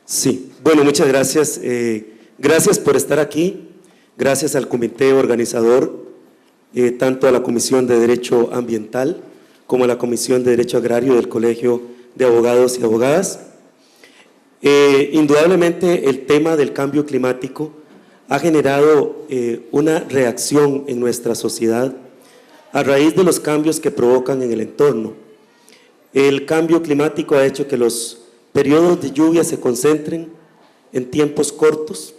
Sí, bueno, muchas gracias. Gracias por estar aquí, gracias al comité organizador, tanto a la Comisión de Derecho Ambiental como a la Comisión de Derecho Agrario del Colegio de Abogados y Abogadas. Indudablemente el tema del cambio climático ha generado una reacción en nuestra sociedad a raíz de los cambios que provocan en el entorno. El cambio climático ha hecho que los periodos de lluvia se concentren en tiempos cortos,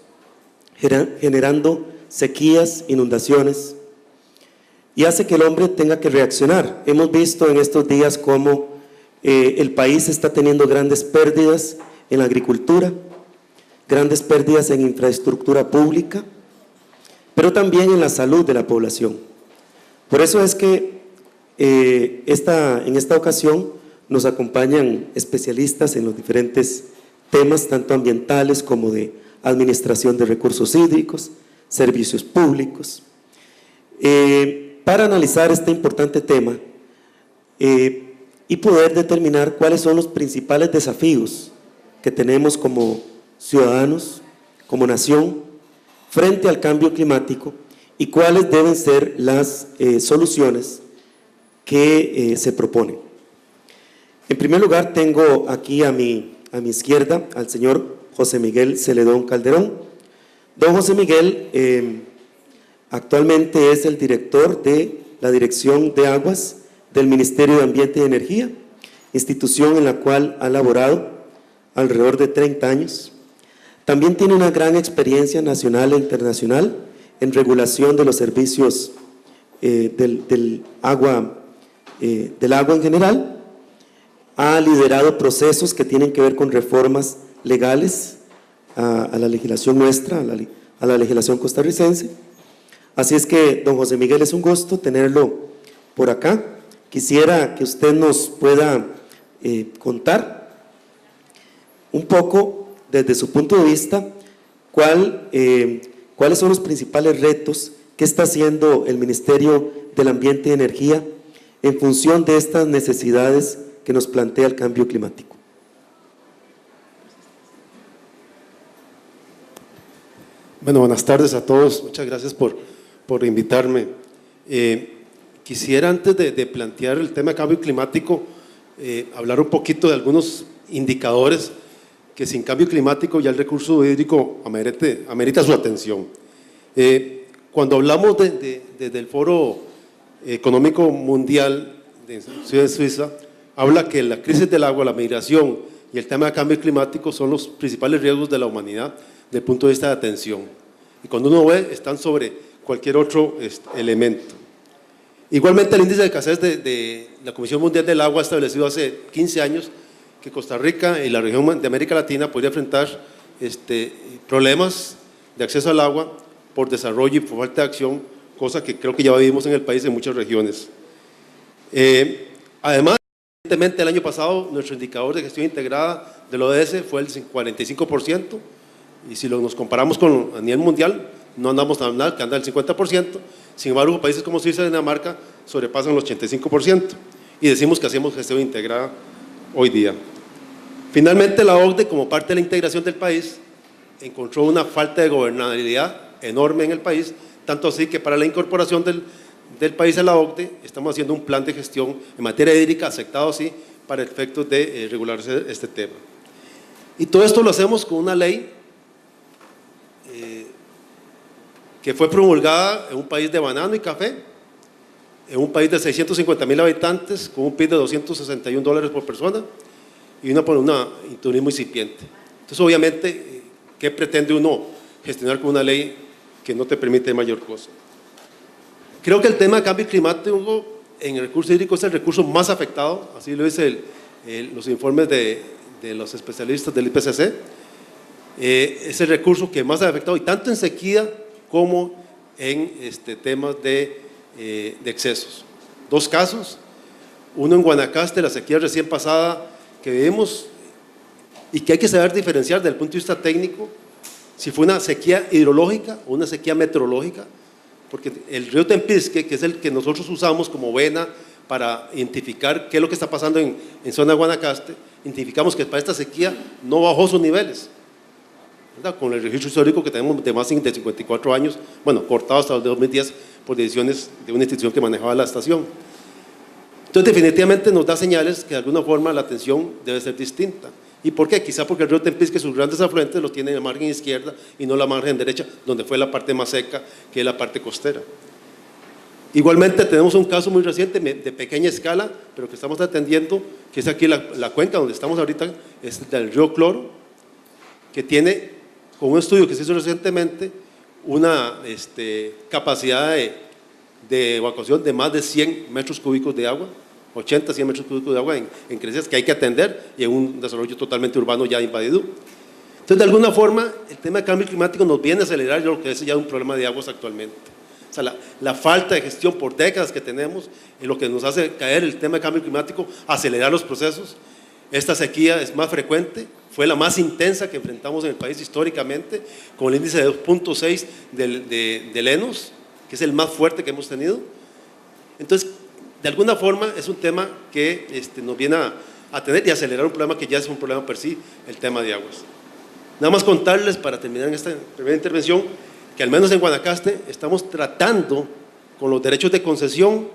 generando sequías, inundaciones, y hace que el hombre tenga que reaccionar. Hemos visto en estos días cómo el país está teniendo grandes pérdidas en la agricultura, grandes pérdidas en infraestructura pública, pero también en la salud de la población. Por eso es que en esta ocasión nos acompañan especialistas en los diferentes temas, tanto ambientales como de administración de recursos hídricos, servicios públicos, para analizar este importante tema y poder determinar cuáles son los principales desafíos que tenemos como ciudadanos, como nación, frente al cambio climático y cuáles deben ser las soluciones que se proponen. En primer lugar, tengo aquí a mi izquierda al señor José Miguel Celedón Calderón. Don José Miguel actualmente es el director de la Dirección de Aguas del Ministerio de Ambiente y Energía, institución en la cual ha laborado alrededor de 30 años. También tiene una gran experiencia nacional e internacional en regulación de los servicios del agua en general. Ha liderado procesos que tienen que ver con reformas legales a la legislación nuestra, a la legislación costarricense. Así es que, don José Miguel, es un gusto tenerlo por acá. Quisiera que usted nos pueda contar un poco, desde su punto de vista, cuáles son los principales retos que está haciendo el Ministerio del Ambiente y Energía en función de estas necesidades que nos plantea el cambio climático. Bueno, buenas tardes a todos, muchas gracias por invitarme. Quisiera, antes de plantear el tema de cambio climático, hablar un poquito de algunos indicadores que sin cambio climático ya el recurso hídrico amerita su atención. Cuando hablamos desde el Foro Económico Mundial de Ciudad de Suiza, habla que la crisis del agua, la migración y el tema de cambio climático son los principales riesgos de la humanidad desde el punto de vista de atención. Y cuando uno ve, están sobre cualquier otro elemento. Igualmente, el índice de escasez de la Comisión Mundial del Agua ha establecido hace 15 años que Costa Rica y la región de América Latina podría enfrentar problemas de acceso al agua por desarrollo y por falta de acción, cosa que creo que ya vivimos en el país en muchas regiones. Además, recientemente el año pasado, nuestro indicador de gestión integrada del ODS fue el 45%, y si nos comparamos a nivel mundial, no andamos tan mal, que anda el 50%, sin embargo, países como Suiza y Dinamarca sobrepasan el 85%, y decimos que hacemos gestión integrada hoy día. Finalmente, la OCDE, como parte de la integración del país, encontró una falta de gobernabilidad enorme en el país, tanto así que para la incorporación del país a la OCDE estamos haciendo un plan de gestión en materia hídrica aceptado así para efectos de regular este tema. Y todo esto lo hacemos con una ley que fue promulgada en un país de banano y café, en un país de 650,000 habitantes, con un PIB de $261 por persona y un turismo incipiente. Entonces, obviamente, ¿qué pretende uno gestionar con una ley que no te permite mayor cosa? Creo que el tema de cambio climático en el recurso hídrico es el recurso más afectado, así lo dicen los informes de los especialistas del IPCC. Es el recurso que más ha afectado, y tanto en sequía como en temas de excesos. Dos casos, uno en Guanacaste, la sequía recién pasada que vivimos, y que hay que saber diferenciar desde el punto de vista técnico si fue una sequía hidrológica o una sequía meteorológica, porque el río Tempisque, que es el que nosotros usamos como vena para identificar qué es lo que está pasando en zona de Guanacaste, identificamos que para esta sequía no bajó sus niveles, ¿verdad? Con el registro histórico que tenemos de más de 54 años, bueno, cortado hasta el 2010 por decisiones de una institución que manejaba la estación. Entonces, definitivamente nos da señales que de alguna forma la atención debe ser distinta. ¿Y por qué? Quizá porque el río Tempisque, sus grandes afluentes los tiene en la margen izquierda y no la margen derecha, donde fue la parte más seca, que es la parte costera. Igualmente tenemos un caso muy reciente de pequeña escala, pero que estamos atendiendo, que es aquí la cuenca donde estamos ahorita, es del río Cloro, que tiene, con un estudio que se hizo recientemente, una capacidad de evacuación de más de 100 metros cúbicos de agua, 80, 100 metros cúbicos de agua en crecidas que hay que atender y en un desarrollo totalmente urbano ya invadido. Entonces, de alguna forma, el tema del cambio climático nos viene a acelerar lo que es ya un problema de aguas actualmente. O sea, la falta de gestión por décadas que tenemos en lo que nos hace caer el tema del cambio climático, acelerar los procesos. Esta sequía es más frecuente, fue la más intensa que enfrentamos en el país históricamente, con el índice de 2.6 del ENOS, que es el más fuerte que hemos tenido. Entonces, de alguna forma es un tema que nos viene a tener y acelerar un problema que ya es un problema per sí, el tema de aguas. Nada más contarles, para terminar en esta primera intervención, que al menos en Guanacaste estamos tratando, con los derechos de concesión,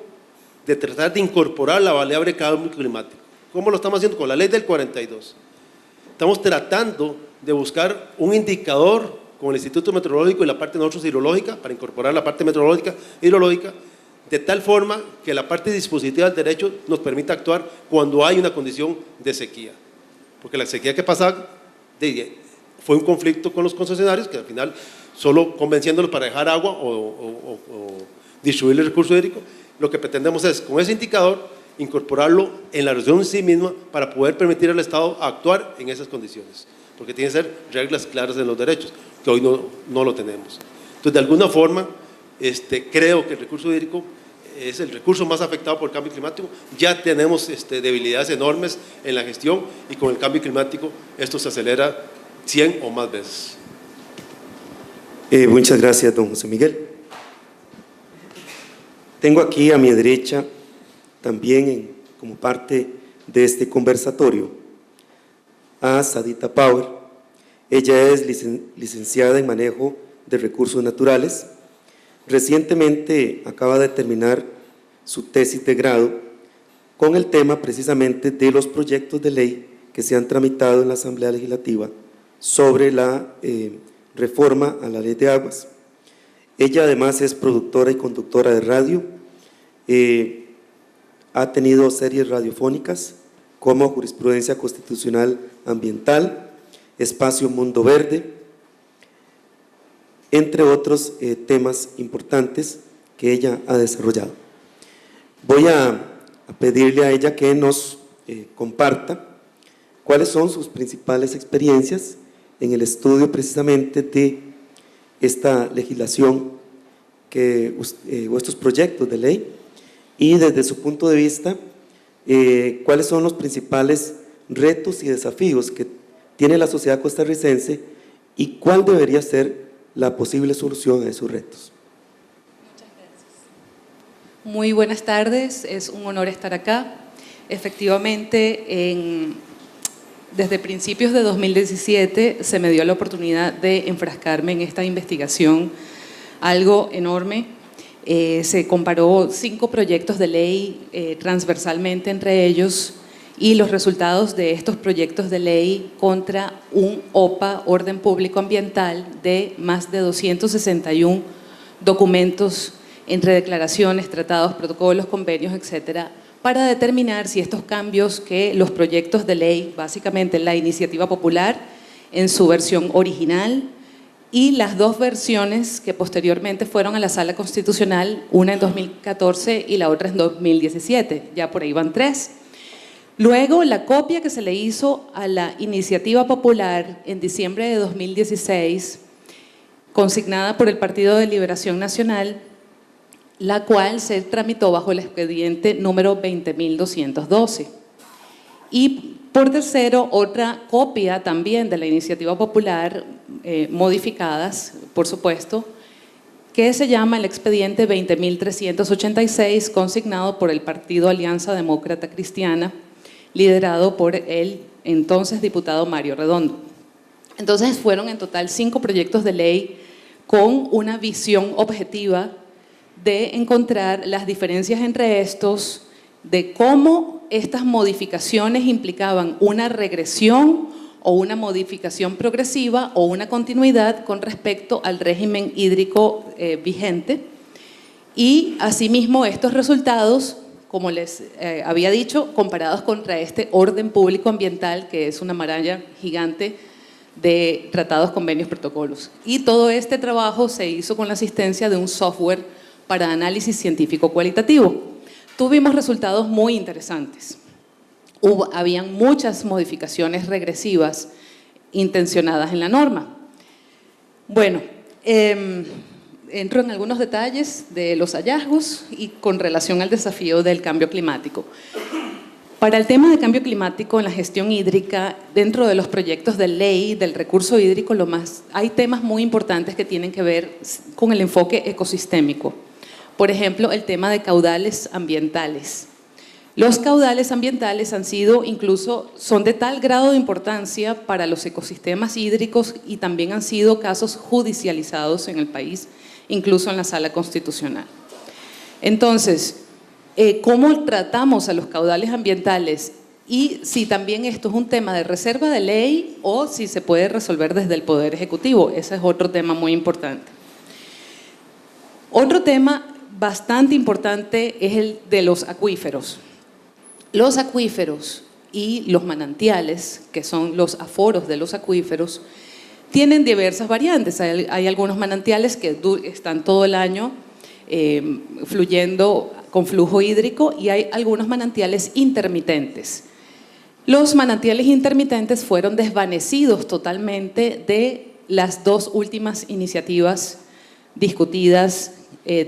de tratar de incorporar la variable cambio climático. ¿Cómo lo estamos haciendo? Con la ley del 42. Estamos tratando de buscar un indicador con el Instituto Meteorológico y la parte nosotros hidrológica, para incorporar la parte meteorológica e hidrológica, de tal forma que la parte dispositiva del derecho nos permita actuar cuando hay una condición de sequía. Porque la sequía que pasaba fue un conflicto con los concesionarios, que al final, solo convenciéndolos para dejar agua o distribuir el recurso hídrico, lo que pretendemos es, con ese indicador, incorporarlo en la región en sí misma para poder permitir al Estado actuar en esas condiciones. Porque tienen que ser reglas claras en los derechos, que hoy no lo tenemos. Entonces, de alguna forma, creo que el recurso hídrico es el recurso más afectado por el cambio climático. Ya tenemos debilidades enormes en la gestión y con el cambio climático esto se acelera 100 o más veces. Muchas gracias, don José Miguel. Tengo aquí a mi derecha, también como parte de este conversatorio, a Sadita Power. Ella es licenciada en Manejo de Recursos Naturales. Recientemente acaba de terminar su tesis de grado con el tema precisamente de los proyectos de ley que se han tramitado en la Asamblea Legislativa sobre la reforma a la Ley de Aguas. Ella además es productora y conductora de radio, ha tenido series radiofónicas como Jurisprudencia Constitucional Ambiental, Espacio Mundo Verde, entre otros temas importantes que ella ha desarrollado. Voy a pedirle a ella que nos comparta cuáles son sus principales experiencias en el estudio precisamente de esta legislación o estos proyectos de ley, y desde su punto de vista, cuáles son los principales retos y desafíos que tiene la sociedad costarricense y cuál debería ser la posible solución a esos retos. Muchas gracias. Muy buenas tardes, es un honor estar acá. Efectivamente, desde principios de 2017 se me dio la oportunidad de enfrascarme en esta investigación, algo enorme. Se comparó 5 proyectos de ley transversalmente entre ellos y los resultados de estos proyectos de ley contra un OPA, Orden Público Ambiental, de más de 261 documentos entre declaraciones, tratados, protocolos, convenios, etcétera, para determinar si estos cambios que los proyectos de ley, básicamente la iniciativa popular en su versión original y las 2 versiones que posteriormente fueron a la Sala Constitucional, una en 2014 y la otra en 2017, ya por ahí van 3. Luego, la copia que se le hizo a la iniciativa popular en diciembre de 2016, consignada por el Partido de Liberación Nacional, la cual se tramitó bajo el expediente número 20.212. Y por tercero, otra copia también de la iniciativa popular, modificadas, por supuesto, que se llama el expediente 20.386, consignado por el Partido Alianza Demócrata Cristiana, liderado por el entonces diputado Mario Redondo. Entonces fueron en total 5 proyectos de ley con una visión objetiva de encontrar las diferencias entre estos, de cómo estas modificaciones implicaban una regresión o una modificación progresiva o una continuidad con respecto al régimen hídrico vigente. Y asimismo estos resultados, como les había dicho, comparados contra este orden público ambiental, que es una maraña gigante de tratados, convenios, protocolos. Y todo este trabajo se hizo con la asistencia de un software para análisis científico cualitativo. Tuvimos resultados muy interesantes. Habían muchas modificaciones regresivas intencionadas en la norma. Bueno, entro en algunos detalles de los hallazgos y con relación al desafío del cambio climático. Para el tema de cambio climático en la gestión hídrica, dentro de los proyectos de ley del recurso hídrico, hay temas muy importantes que tienen que ver con el enfoque ecosistémico. Por ejemplo, el tema de caudales ambientales. Los caudales ambientales son de tal grado de importancia para los ecosistemas hídricos y también han sido casos judicializados en el país, incluso en la Sala Constitucional. Entonces, ¿cómo tratamos a los caudales ambientales? Y si también esto es un tema de reserva de ley o si se puede resolver desde el Poder Ejecutivo. Ese es otro tema muy importante. Otro tema bastante importante es el de los acuíferos. Los acuíferos y los manantiales, que son los aforos de los acuíferos, tienen diversas variantes. Hay algunos manantiales que están todo el año fluyendo con flujo hídrico y hay algunos manantiales intermitentes. Los manantiales intermitentes fueron desvanecidos totalmente de las 2 últimas iniciativas discutidas,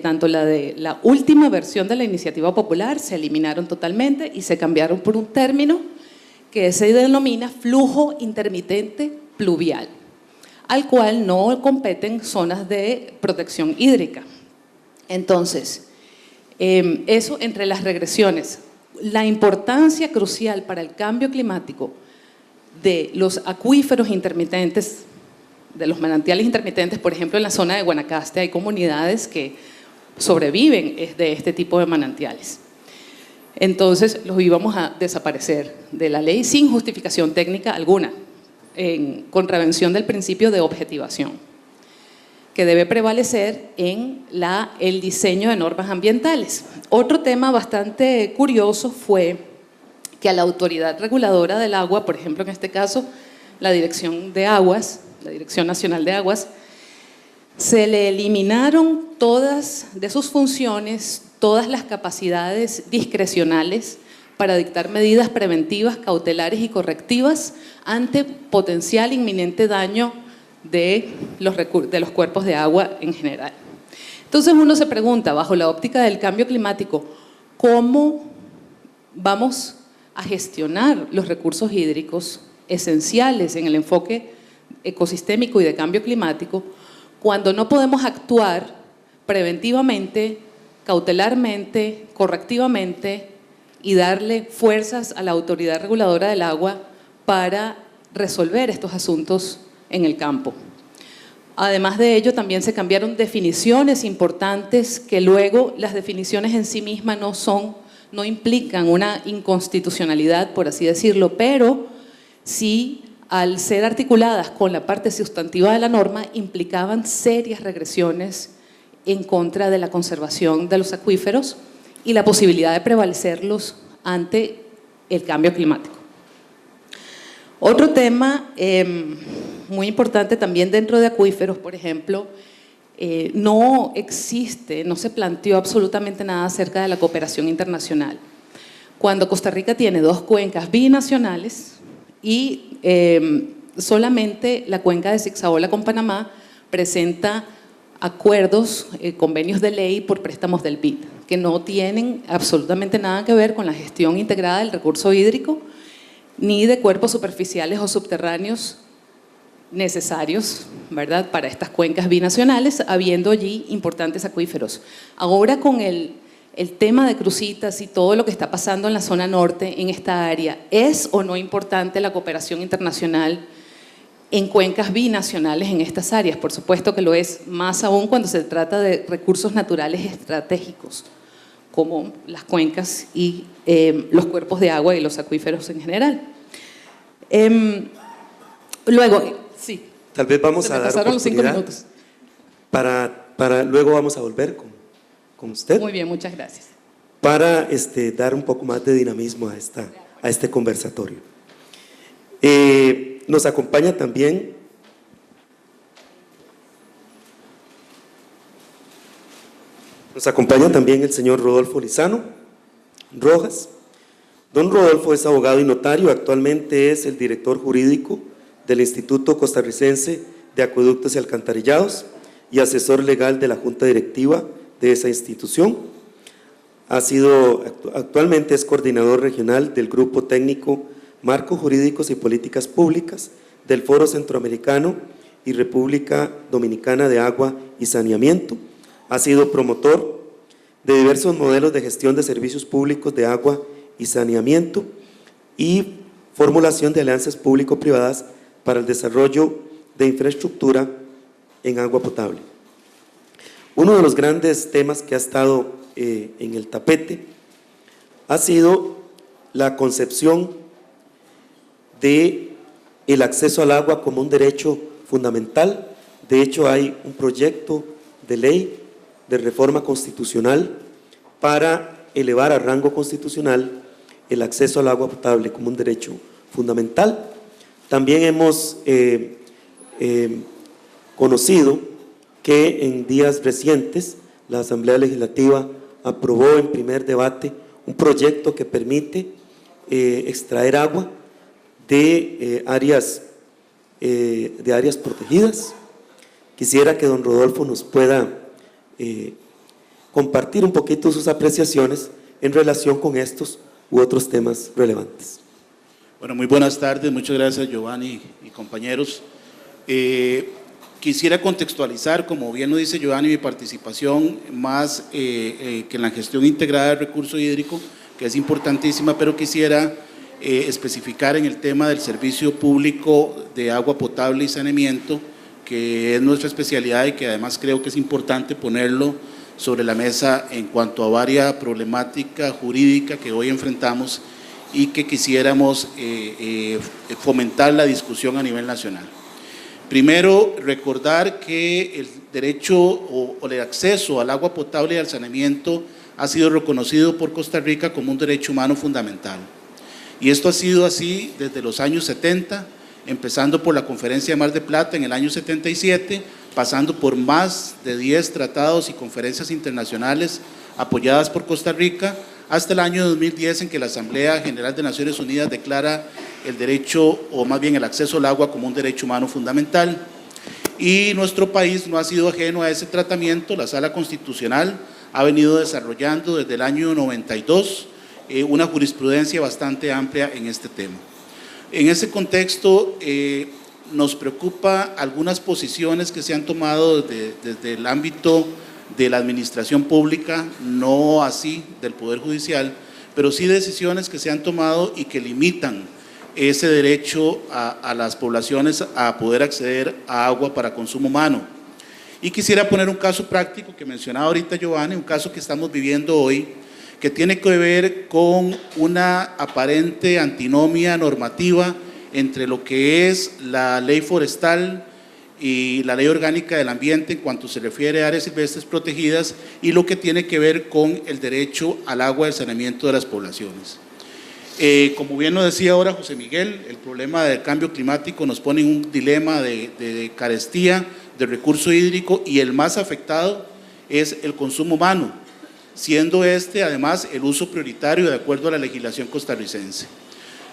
tanto la de la última versión de la iniciativa popular se eliminaron totalmente y se cambiaron por un término que se denomina flujo intermitente pluvial, al cual no competen zonas de protección hídrica. Entonces, eso entre las regresiones. La importancia crucial para el cambio climático de los acuíferos intermitentes, de los manantiales intermitentes, por ejemplo, en la zona de Guanacaste hay comunidades que sobreviven de este tipo de manantiales. Entonces, los íbamos a desaparecer de la ley sin justificación técnica alguna, en contravención del principio de objetivación, que debe prevalecer en el diseño de normas ambientales. Otro tema bastante curioso fue que a la autoridad reguladora del agua, por ejemplo, en este caso, la Dirección de Aguas, la Dirección Nacional de Aguas, se le eliminaron todas de sus funciones, todas las capacidades discrecionales para dictar medidas preventivas, cautelares y correctivas ante potencial inminente daño de los cuerpos de agua en general. Entonces uno se pregunta, bajo la óptica del cambio climático, ¿cómo vamos a gestionar los recursos hídricos esenciales en el enfoque ecosistémico y de cambio climático cuando no podemos actuar preventivamente, cautelarmente, correctivamente y darle fuerzas a la autoridad reguladora del agua para resolver estos asuntos en el campo? Además de ello, también se cambiaron definiciones importantes que luego las definiciones en sí mismas no implican una inconstitucionalidad, por así decirlo, pero sí, al ser articuladas con la parte sustantiva de la norma, implicaban serias regresiones en contra de la conservación de los acuíferos y la posibilidad de prevalecerlos ante el cambio climático. Otro tema muy importante también dentro de acuíferos, por ejemplo, no se planteó absolutamente nada acerca de la cooperación internacional. Cuando Costa Rica tiene 2 cuencas binacionales y solamente la cuenca de Zixabola con Panamá presenta acuerdos, convenios de ley por préstamos del BID, que no tienen absolutamente nada que ver con la gestión integrada del recurso hídrico, ni de cuerpos superficiales o subterráneos necesarios, ¿verdad?, para estas cuencas binacionales, habiendo allí importantes acuíferos. Ahora con el tema de Cruzitas y todo lo que está pasando en la zona norte, en esta área, ¿es o no importante la cooperación internacional en cuencas binacionales en estas áreas. Por supuesto que lo es más aún cuando se trata de recursos naturales estratégicos, como las cuencas y los cuerpos de agua y los acuíferos en general. Luego, sí. Tal vez vamos Se a me dar pasaron los 5 oportunidad minutos. luego vamos a volver con usted. Muy bien, muchas gracias. Para dar un poco más de dinamismo a este conversatorio. Nos acompaña también el señor Rodolfo Lizano Rojas. Don Rodolfo es abogado y notario, actualmente es el director jurídico del Instituto Costarricense de Acueductos y Alcantarillados y asesor legal de la Junta Directiva de esa institución. Actualmente es coordinador regional del Grupo Técnico Marcos Jurídicos y Políticas Públicas del Foro Centroamericano y República Dominicana de Agua y Saneamiento. Ha sido promotor de diversos modelos de gestión de servicios públicos de agua y saneamiento y formulación de alianzas público-privadas para el desarrollo de infraestructura en agua potable. Uno de los grandes temas que ha estado en el tapete ha sido la concepción de el acceso al agua como un derecho fundamental. De hecho, hay un proyecto de ley de reforma constitucional para elevar a rango constitucional el acceso al agua potable como un derecho fundamental. También hemos conocido que en días recientes la Asamblea Legislativa aprobó en primer debate un proyecto que permite extraer agua de áreas protegidas. Quisiera que don Rodolfo nos pueda compartir un poquito sus apreciaciones en relación con estos u otros temas relevantes. Bueno, muy buenas tardes, muchas gracias Giovanni y compañeros. Quisiera contextualizar, como bien lo dice Giovanni, mi participación más que en la gestión integrada del recurso hídrico, que es importantísima, pero quisiera especificar en el tema del servicio público de agua potable y saneamiento, que es nuestra especialidad y que además creo que es importante ponerlo sobre la mesa en cuanto a varias problemáticas jurídicas que hoy enfrentamos y que quisiéramos fomentar la discusión a nivel nacional. Primero, recordar que el derecho o el acceso al agua potable y al saneamiento ha sido reconocido por Costa Rica como un derecho humano fundamental. Y esto ha sido así desde los años 70, empezando por la Conferencia de Mar del Plata en el año 77, pasando por más de 10 tratados y conferencias internacionales apoyadas por Costa Rica, hasta el año 2010 en que la Asamblea General de Naciones Unidas declara el derecho, o más bien el acceso al agua, como un derecho humano fundamental. Y nuestro país no ha sido ajeno a ese tratamiento. La Sala Constitucional ha venido desarrollando desde el año 92 una jurisprudencia bastante amplia en este tema. En ese contexto nos preocupa algunas posiciones que se han tomado desde el ámbito de la administración pública, no así del Poder Judicial, pero sí decisiones que se han tomado y que limitan ese derecho a las poblaciones a poder acceder a agua para consumo humano. Y quisiera poner un caso práctico que mencionaba ahorita Giovanni, un caso que estamos viviendo hoy, que tiene que ver con una aparente antinomia normativa entre lo que es la ley forestal y la ley orgánica del ambiente en cuanto se refiere a áreas silvestres protegidas y lo que tiene que ver con el derecho al agua y saneamiento de las poblaciones. Como bien lo decía ahora José Miguel, el problema del cambio climático nos pone en un dilema de carestía de recurso hídrico y el más afectado es el consumo humano, siendo este además el uso prioritario de acuerdo a la legislación costarricense.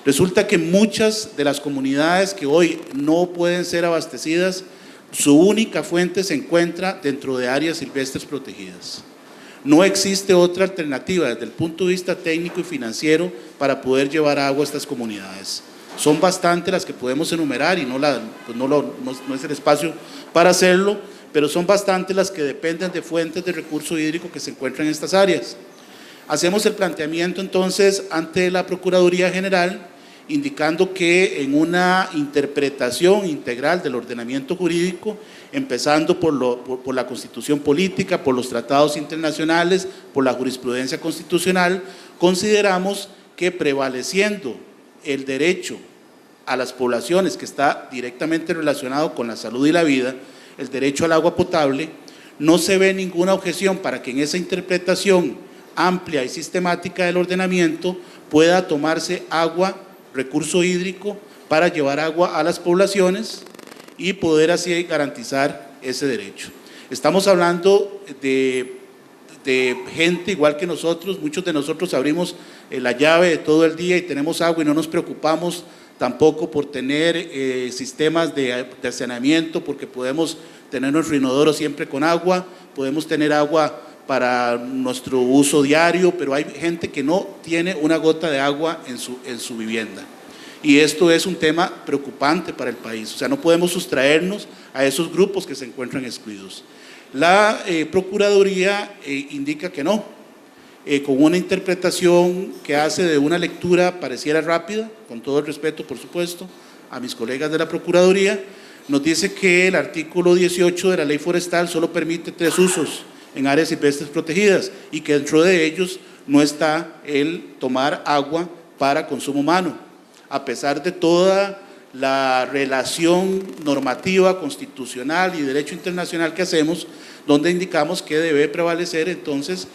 Resulta que muchas de las comunidades que hoy no pueden ser abastecidas, su única fuente se encuentra dentro de áreas silvestres protegidas. No existe otra alternativa desde el punto de vista técnico y financiero para poder llevar agua a estas comunidades. Son bastantes las que podemos enumerar y no es el espacio para hacerlo, pero son bastantes las que dependen de fuentes de recurso hídrico que se encuentran en estas áreas. Hacemos el planteamiento entonces ante la Procuraduría General indicando que en una interpretación integral del ordenamiento jurídico, empezando por la Constitución política, por los tratados internacionales, por la jurisprudencia constitucional, consideramos que prevaleciendo el derecho a las poblaciones, que está directamente relacionado con la salud y la vida, el derecho al agua potable, no se ve ninguna objeción para que en esa interpretación amplia y sistemática del ordenamiento pueda tomarse agua, recurso hídrico, para llevar agua a las poblaciones y poder así garantizar ese derecho. Estamos hablando de gente igual que nosotros, muchos de nosotros abrimos la llave de todo el día y tenemos agua y no nos preocupamos tampoco por tener sistemas de saneamiento, porque podemos tener nuestro inodoro siempre con agua, podemos tener agua para nuestro uso diario, pero hay gente que no tiene una gota de agua en su vivienda. Y esto es un tema preocupante para el país, o sea, no podemos sustraernos a esos grupos que se encuentran excluidos. La Procuraduría indica que no, con una interpretación que hace de una lectura pareciera rápida, con todo el respeto, por supuesto, a mis colegas de la Procuraduría, nos dice que el artículo 18 de la Ley Forestal solo permite 3 usos en áreas silvestres protegidas y que dentro de ellos no está el tomar agua para consumo humano, a pesar de toda la relación normativa, constitucional y derecho internacional que hacemos, donde indicamos que debe prevalecer entonces,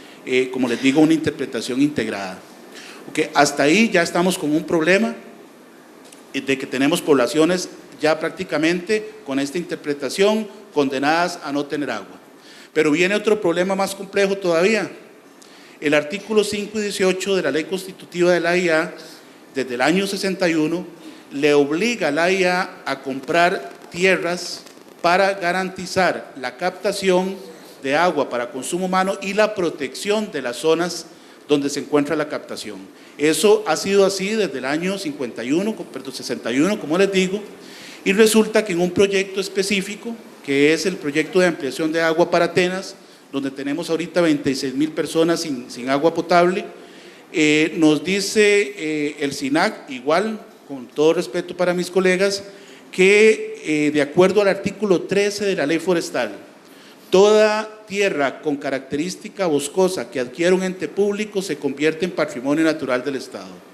como les digo, una interpretación integrada. Okay, hasta ahí ya estamos con un problema de que tenemos poblaciones ya prácticamente con esta interpretación condenadas a no tener agua. Pero viene otro problema más complejo todavía. El artículo 5 y 18 de la Ley Constitutiva de la AIA, desde el año 61, le obliga a la AIA a comprar tierras para garantizar la captación de agua para consumo humano y la protección de las zonas donde se encuentra la captación. Eso ha sido así desde el año 61, como les digo, y resulta que en un proyecto específico, que es el proyecto de ampliación de agua para Atenas, donde tenemos ahorita 26,000 personas sin agua potable, nos dice el SINAC, igual, con todo respeto para mis colegas, que de acuerdo al artículo 13 de la Ley Forestal, toda tierra con característica boscosa que adquiere un ente público se convierte en patrimonio natural del Estado,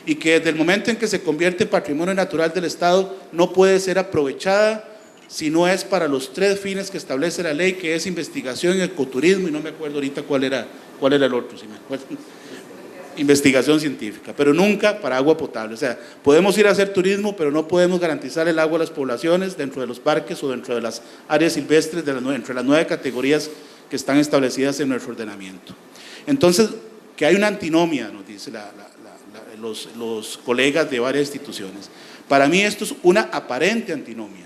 y que desde el momento en que se convierte en patrimonio natural del Estado no puede ser aprovechada si no es para los 3 fines que establece la ley, que es investigación, ecoturismo, y no me acuerdo ahorita cuál era el otro, si me acuerdo. Investigación científica, pero nunca para agua potable. O sea, podemos ir a hacer turismo, pero no podemos garantizar el agua a las poblaciones dentro de los parques o dentro de las áreas silvestres, entre las 9 categorías que están establecidas en nuestro ordenamiento. Entonces, que hay una antinomia, nos dicen los colegas de varias instituciones. Para mí esto es una aparente antinomia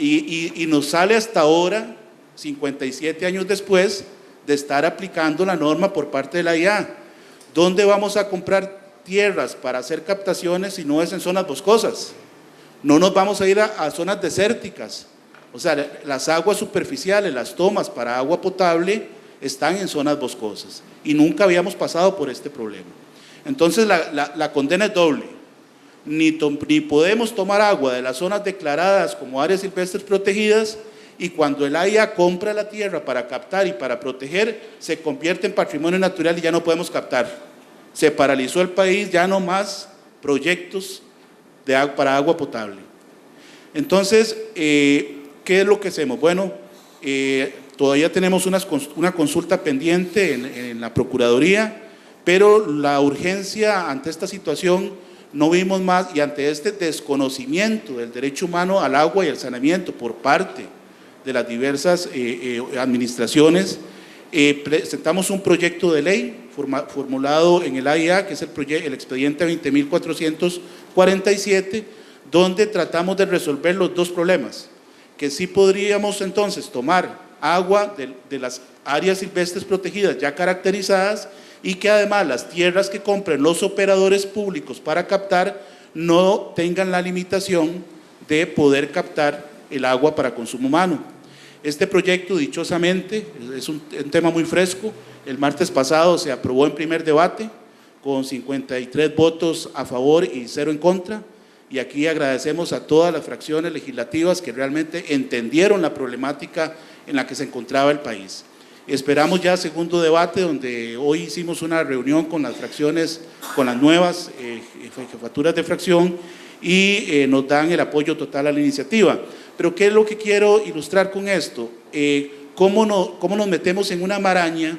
y nos sale hasta ahora, 57 años después, de estar aplicando la norma por parte de la IA. ¿Dónde vamos a comprar tierras para hacer captaciones si no es en zonas boscosas? No nos vamos a ir a zonas desérticas. O sea, las aguas superficiales, las tomas para agua potable están en zonas boscosas y nunca habíamos pasado por este problema. Entonces la condena es doble. Ni podemos tomar agua de las zonas declaradas como áreas silvestres protegidas, y cuando el AIA compra la tierra para captar y para proteger, se convierte en patrimonio natural y ya no podemos captar. Se paralizó el país, ya no más proyectos para agua potable. Entonces, ¿qué es lo que hacemos? Bueno, todavía tenemos una consulta pendiente en la Procuraduría, pero la urgencia ante esta situación no vimos más, y ante este desconocimiento del derecho humano al agua y al saneamiento por parte de las diversas administraciones, presentamos un proyecto de ley formulado en el AIA, que es el expediente 20.447, donde tratamos de resolver los 2 problemas, que sí podríamos entonces tomar agua de las áreas silvestres protegidas ya caracterizadas, y que además las tierras que compren los operadores públicos para captar no tengan la limitación de poder captar el agua para consumo humano. Este proyecto, dichosamente, es un tema muy fresco. El martes pasado se aprobó en primer debate, con 53 votos a favor y 0 en contra. Y aquí agradecemos a todas las fracciones legislativas que realmente entendieron la problemática en la que se encontraba el país. Esperamos ya segundo debate, donde hoy hicimos una reunión con las fracciones, con las nuevas jefaturas de fracción, y nos dan el apoyo total a la iniciativa. Pero ¿qué es lo que quiero ilustrar con esto? ¿Cómo nos metemos en una maraña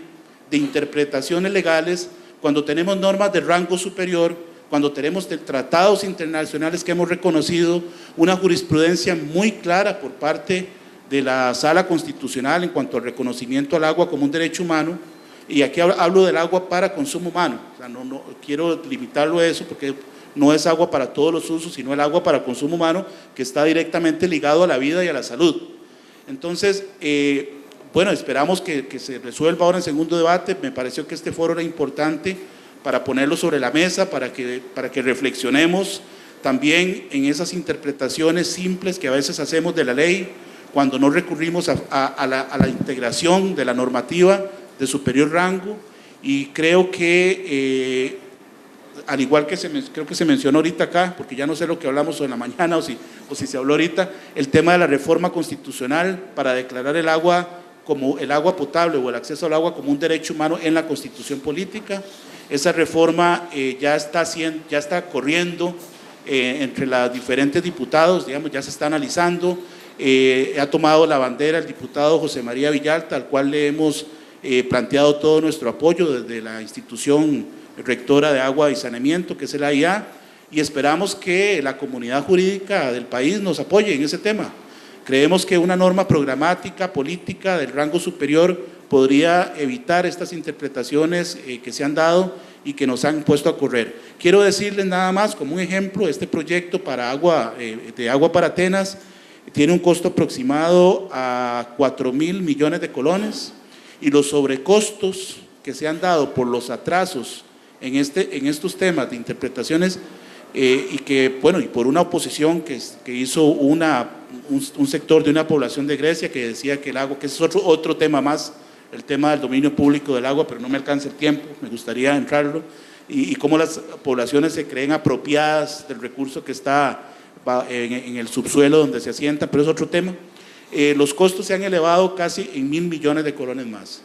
de interpretaciones legales cuando tenemos normas de rango superior, cuando tenemos tratados internacionales que hemos reconocido, una jurisprudencia muy clara por parte de la Sala Constitucional en cuanto al reconocimiento al agua como un derecho humano? Y aquí hablo del agua para consumo humano, o sea, no quiero limitarlo a eso porque no es agua para todos los usos, sino el agua para consumo humano, que está directamente ligado a la vida y a la salud. Entonces, bueno, esperamos que se resuelva ahora en segundo debate. Me pareció que este foro era importante para ponerlo sobre la mesa, para que reflexionemos también en esas interpretaciones simples que a veces hacemos de la ley, cuando no recurrimos a la integración de la normativa de superior rango. Y creo que, al igual que creo que se mencionó ahorita acá, porque ya no sé lo que hablamos en la mañana o si se habló ahorita, el tema de la reforma constitucional para declarar el agua como el agua potable o el acceso al agua como un derecho humano en la Constitución política. Esa reforma ya está corriendo entre los diferentes diputados, digamos, ya se está analizando. Ha tomado la bandera el diputado José María Villalta, al cual le hemos planteado todo nuestro apoyo desde la institución rectora de agua y saneamiento, que es el AIA, y esperamos que la comunidad jurídica del país nos apoye en ese tema. Creemos que una norma programática, política del rango superior podría evitar estas interpretaciones que se han dado y que nos han puesto a correr. Quiero decirles nada más como un ejemplo, este proyecto para de agua para Atenas tiene un costo aproximado a 4.000 millones de colones, y los sobrecostos que se han dado por los atrasos en estos temas de interpretaciones y que, bueno, y por una oposición que hizo un sector de una población de Grecia que decía que el agua, que es otro tema más, el tema del dominio público del agua, pero no me alcanza el tiempo, me gustaría entrarlo, y cómo las poblaciones se creen apropiadas del recurso que está en el subsuelo donde se asienta, pero es otro tema. Los costos se han elevado casi en 1.000 millones de colones más.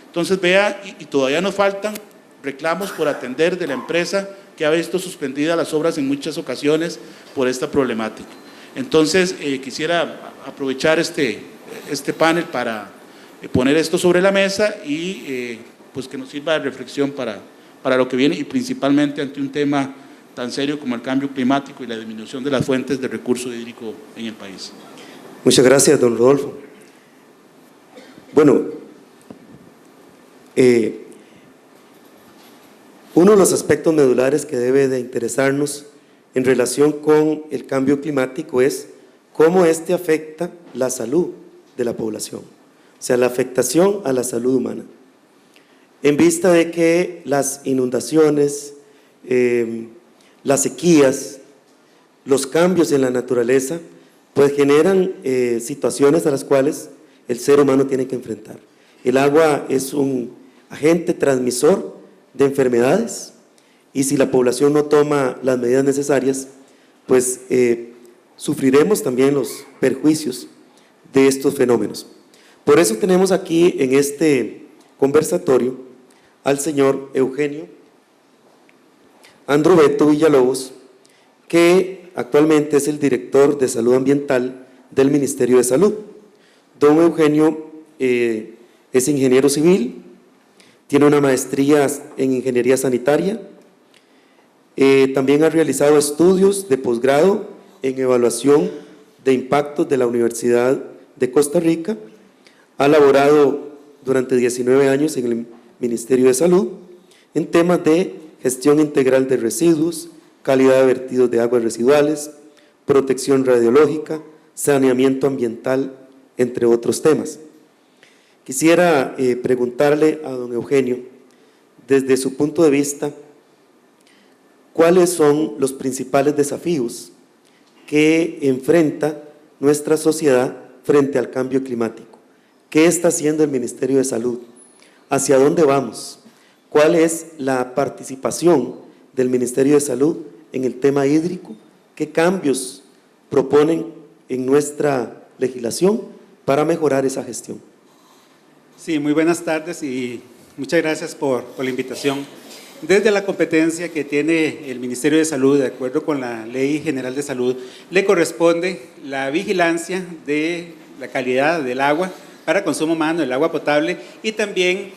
Entonces vea, y todavía nos faltan reclamos por atender de la empresa que ha visto suspendidas las obras en muchas ocasiones por esta problemática. Entonces quisiera aprovechar este panel para poner esto sobre la mesa y pues que nos sirva de reflexión para lo que viene, y principalmente ante un tema tan serio como el cambio climático y la disminución de las fuentes de recurso hídrico en el país. Muchas gracias, don Rodolfo. Bueno, uno de los aspectos medulares que debe de interesarnos en relación con el cambio climático es cómo este afecta la salud de la población, o sea, la afectación a la salud humana. En vista de que las inundaciones, las sequías, los cambios en la naturaleza, pues generan situaciones a las cuales el ser humano tiene que enfrentar. El agua es un agente transmisor de enfermedades, y si la población no toma las medidas necesarias, pues sufriremos también los perjuicios de estos fenómenos. Por eso tenemos aquí en este conversatorio al señor Eugenio Androveto Villalobos, que actualmente es el director de Salud Ambiental del Ministerio de Salud. Don Eugenio es ingeniero civil, tiene una maestría en ingeniería sanitaria, también ha realizado estudios de posgrado en evaluación de impactos de la Universidad de Costa Rica, ha laborado durante 19 años en el Ministerio de Salud en temas de gestión integral de residuos, calidad de vertidos de aguas residuales, protección radiológica, saneamiento ambiental, entre otros temas. Quisiera preguntarle a don Eugenio, desde su punto de vista, ¿cuáles son los principales desafíos que enfrenta nuestra sociedad frente al cambio climático? ¿Qué está haciendo el Ministerio de Salud? ¿Hacia dónde vamos? ¿cuál es la participación del Ministerio de Salud en el tema hídrico? ¿Qué cambios proponen en nuestra legislación para mejorar esa gestión? Sí, muy buenas tardes y muchas gracias por la invitación. Desde la competencia que tiene el Ministerio de Salud, de acuerdo con la Ley General de Salud, le corresponde la vigilancia de la calidad del agua para consumo humano, el agua potable, y también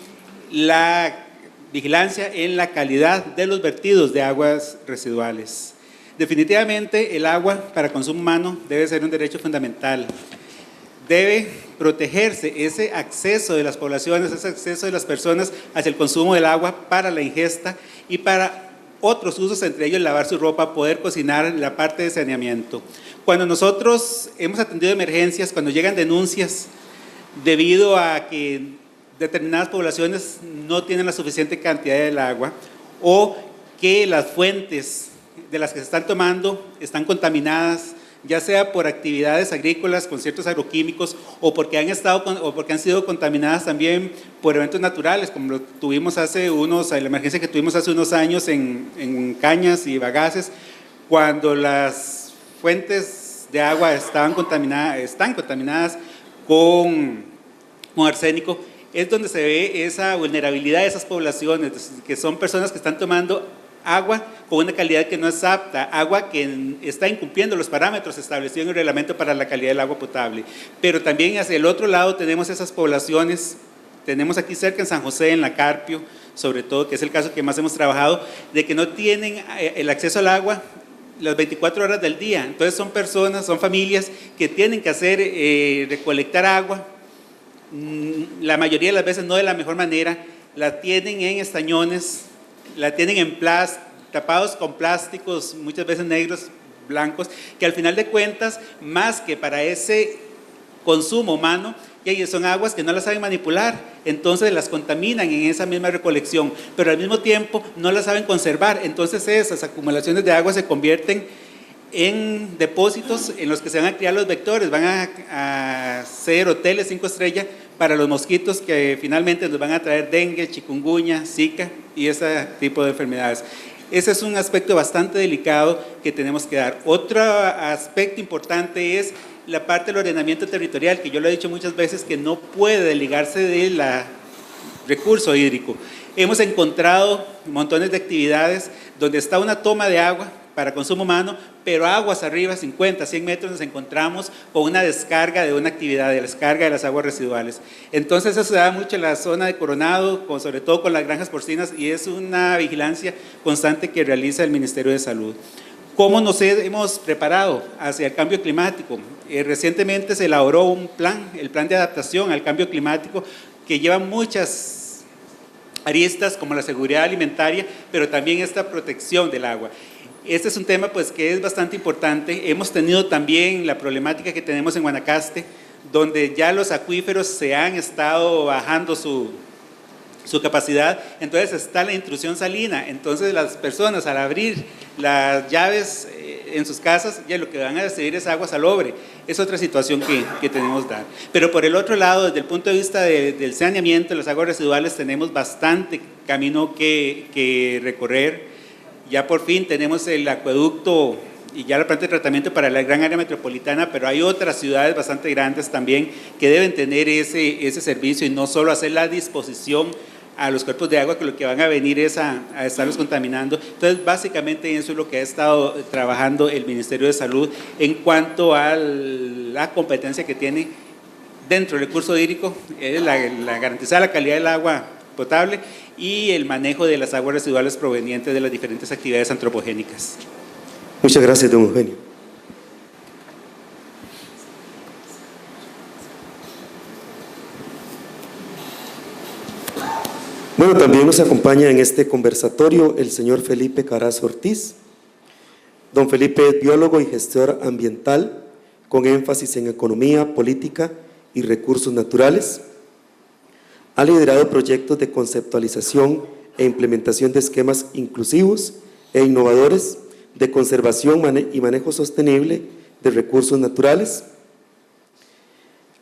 la vigilancia en la calidad de los vertidos de aguas residuales. Definitivamente el agua para consumo humano debe ser un derecho fundamental. Debe protegerse ese acceso de las poblaciones, ese acceso de las personas hacia el consumo del agua para la ingesta y para otros usos, entre ellos lavar su ropa, poder cocinar, la parte de saneamiento. Cuando nosotros hemos atendido emergencias, cuando llegan denuncias debido a que determinadas poblaciones no tienen la suficiente cantidad del agua o que las fuentes de las que se están tomando están contaminadas, ya sea por actividades agrícolas con ciertos agroquímicos o porque han sido contaminadas también por eventos naturales, como lo tuvimos la emergencia que tuvimos hace unos años en Cañas y Bagaces, cuando las fuentes de agua están contaminadas con arsénico. Es donde se ve esa vulnerabilidad de esas poblaciones, que son personas que están tomando agua con una calidad que no es apta, agua que está incumpliendo los parámetros establecidos en el reglamento para la calidad del agua potable. Pero también hacia el otro lado tenemos esas poblaciones, tenemos aquí cerca en San José, en La Carpio, sobre todo, que es el caso que más hemos trabajado, de que no tienen el acceso al agua las 24 horas del día. Entonces son personas, son familias que tienen que hacer, recolectar agua, la mayoría de las veces no de la mejor manera, la tienen en estañones, la tienen en tapados con plásticos, muchas veces negros, blancos, que al final de cuentas, más que para ese consumo humano, son aguas que no las saben manipular, entonces las contaminan en esa misma recolección, pero al mismo tiempo no las saben conservar, entonces esas acumulaciones de agua se convierten en depósitos en los que se van a criar los vectores, van a ser hoteles 5 estrellas para los mosquitos que finalmente nos van a traer dengue, chikungunya, zika y ese tipo de enfermedades. Ese es un aspecto bastante delicado que tenemos que dar. Otro aspecto importante es la parte del ordenamiento territorial, que yo lo he dicho muchas veces que no puede desligarse del recurso hídrico. Hemos encontrado montones de actividades donde está una toma de agua para consumo humano, pero aguas arriba, 50, 100 metros, nos encontramos con una descarga de una actividad, de la descarga de las aguas residuales. Entonces eso se da mucho en la zona de Coronado, sobre todo con las granjas porcinas, y es una vigilancia constante que realiza el Ministerio de Salud. ¿Cómo nos hemos preparado hacia el cambio climático? Recientemente se elaboró un plan, el plan de adaptación al cambio climático, que lleva muchas aristas como la seguridad alimentaria, pero también esta protección del agua. Este es un tema pues, que es bastante importante. Hemos tenido también la problemática que tenemos en Guanacaste, donde ya los acuíferos se han estado bajando su capacidad, entonces está la intrusión salina, entonces las personas al abrir las llaves en sus casas, ya lo que van a recibir es agua salobre. Es otra situación que tenemos que dar. Pero por el otro lado, desde el punto de vista del saneamiento de las aguas residuales, tenemos bastante camino que recorrer. Ya por fin tenemos el acueducto y ya la planta de tratamiento para la gran área metropolitana, pero hay otras ciudades bastante grandes también que deben tener ese servicio y no solo hacer la disposición a los cuerpos de agua que lo que van a venir es a estarlos contaminando. Entonces básicamente eso es lo que ha estado trabajando el Ministerio de Salud en cuanto a la competencia que tiene dentro del recurso hídrico, la garantizar la calidad del agua potable y el manejo de las aguas residuales provenientes de las diferentes actividades antropogénicas. Muchas gracias, don Eugenio. Bueno, también nos acompaña en este conversatorio el señor Felipe Carazo Ortiz. Don Felipe es biólogo y gestor ambiental con énfasis en economía, política y recursos naturales. Ha liderado proyectos de conceptualización e implementación de esquemas inclusivos e innovadores de conservación y manejo sostenible de recursos naturales.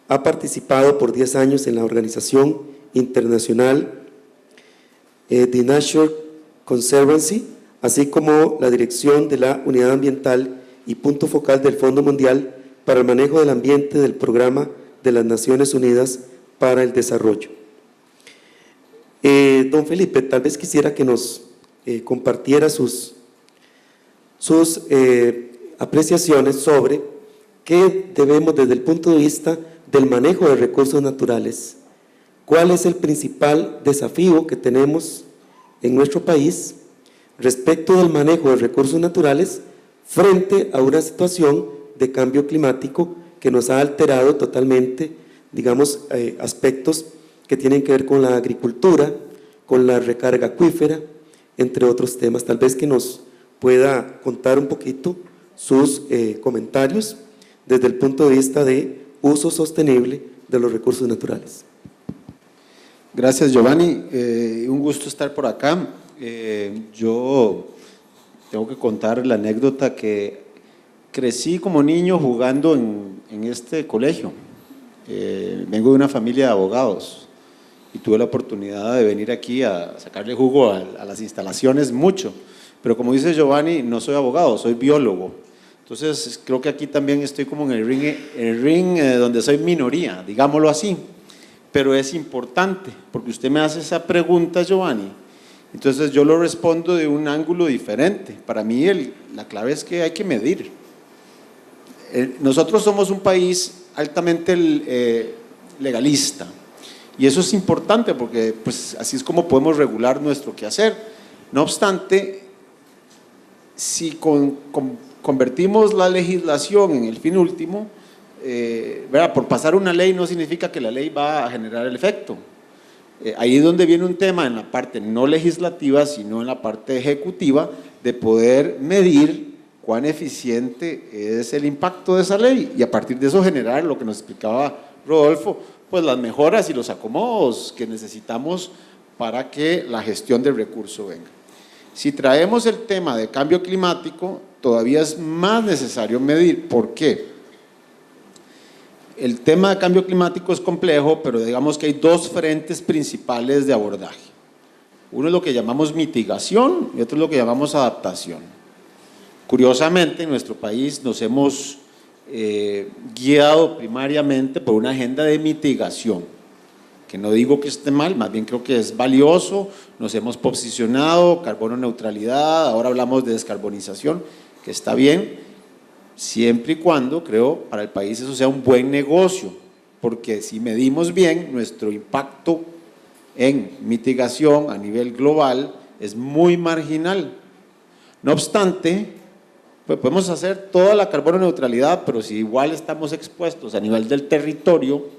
Ha participado por 10 años en la Organización Internacional The Nature Conservancy, así como la dirección de la Unidad Ambiental y punto focal del Fondo Mundial para el Manejo del Ambiente del Programa de las Naciones Unidas para el Desarrollo. Don Felipe, tal vez quisiera que nos compartiera sus apreciaciones sobre qué debemos desde el punto de vista del manejo de recursos naturales. ¿Cuál es el principal desafío que tenemos en nuestro país respecto del manejo de recursos naturales frente a una situación de cambio climático que nos ha alterado totalmente, digamos, aspectos que tienen que ver con la agricultura, con la recarga acuífera, entre otros temas? Tal vez que nos pueda contar un poquito sus comentarios desde el punto de vista de uso sostenible de los recursos naturales. Gracias, Giovanni. Un gusto estar por acá. Yo tengo que contar la anécdota que crecí como niño jugando en este colegio. Vengo de una familia de abogados y tuve la oportunidad de venir aquí a sacarle jugo a las instalaciones mucho. Pero como dice Giovanni, no soy abogado, soy biólogo. Entonces creo que aquí también estoy como en el ring donde soy minoría, digámoslo así. Pero es importante, porque usted me hace esa pregunta, Giovanni, entonces yo lo respondo de un ángulo diferente. Para mí la clave es que hay que medir. Nosotros somos un país altamente legalista, y eso es importante porque pues, así es como podemos regular nuestro quehacer. No obstante, si convertimos la legislación en el fin último, por pasar una ley no significa que la ley va a generar el efecto. Ahí es donde viene un tema en la parte no legislativa, sino en la parte ejecutiva, de poder medir cuán eficiente es el impacto de esa ley y a partir de eso generar lo que nos explicaba Rodolfo, pues las mejoras y los acomodos que necesitamos para que la gestión del recurso venga. Si traemos el tema de cambio climático, todavía es más necesario medir. ¿Por qué? El tema de cambio climático es complejo, pero digamos que hay dos frentes principales de abordaje. Uno es lo que llamamos mitigación y otro es lo que llamamos adaptación. Curiosamente, en nuestro país nos hemos guiado primariamente por una agenda de mitigación, que no digo que esté mal, más bien creo que es valioso. Nos hemos posicionado, carbono neutralidad, ahora hablamos de descarbonización, que está bien, siempre y cuando, creo, para el país eso sea un buen negocio, porque si medimos bien, nuestro impacto en mitigación a nivel global es muy marginal. No obstante, pues podemos hacer toda la carbono neutralidad, pero si igual estamos expuestos a nivel del territorio,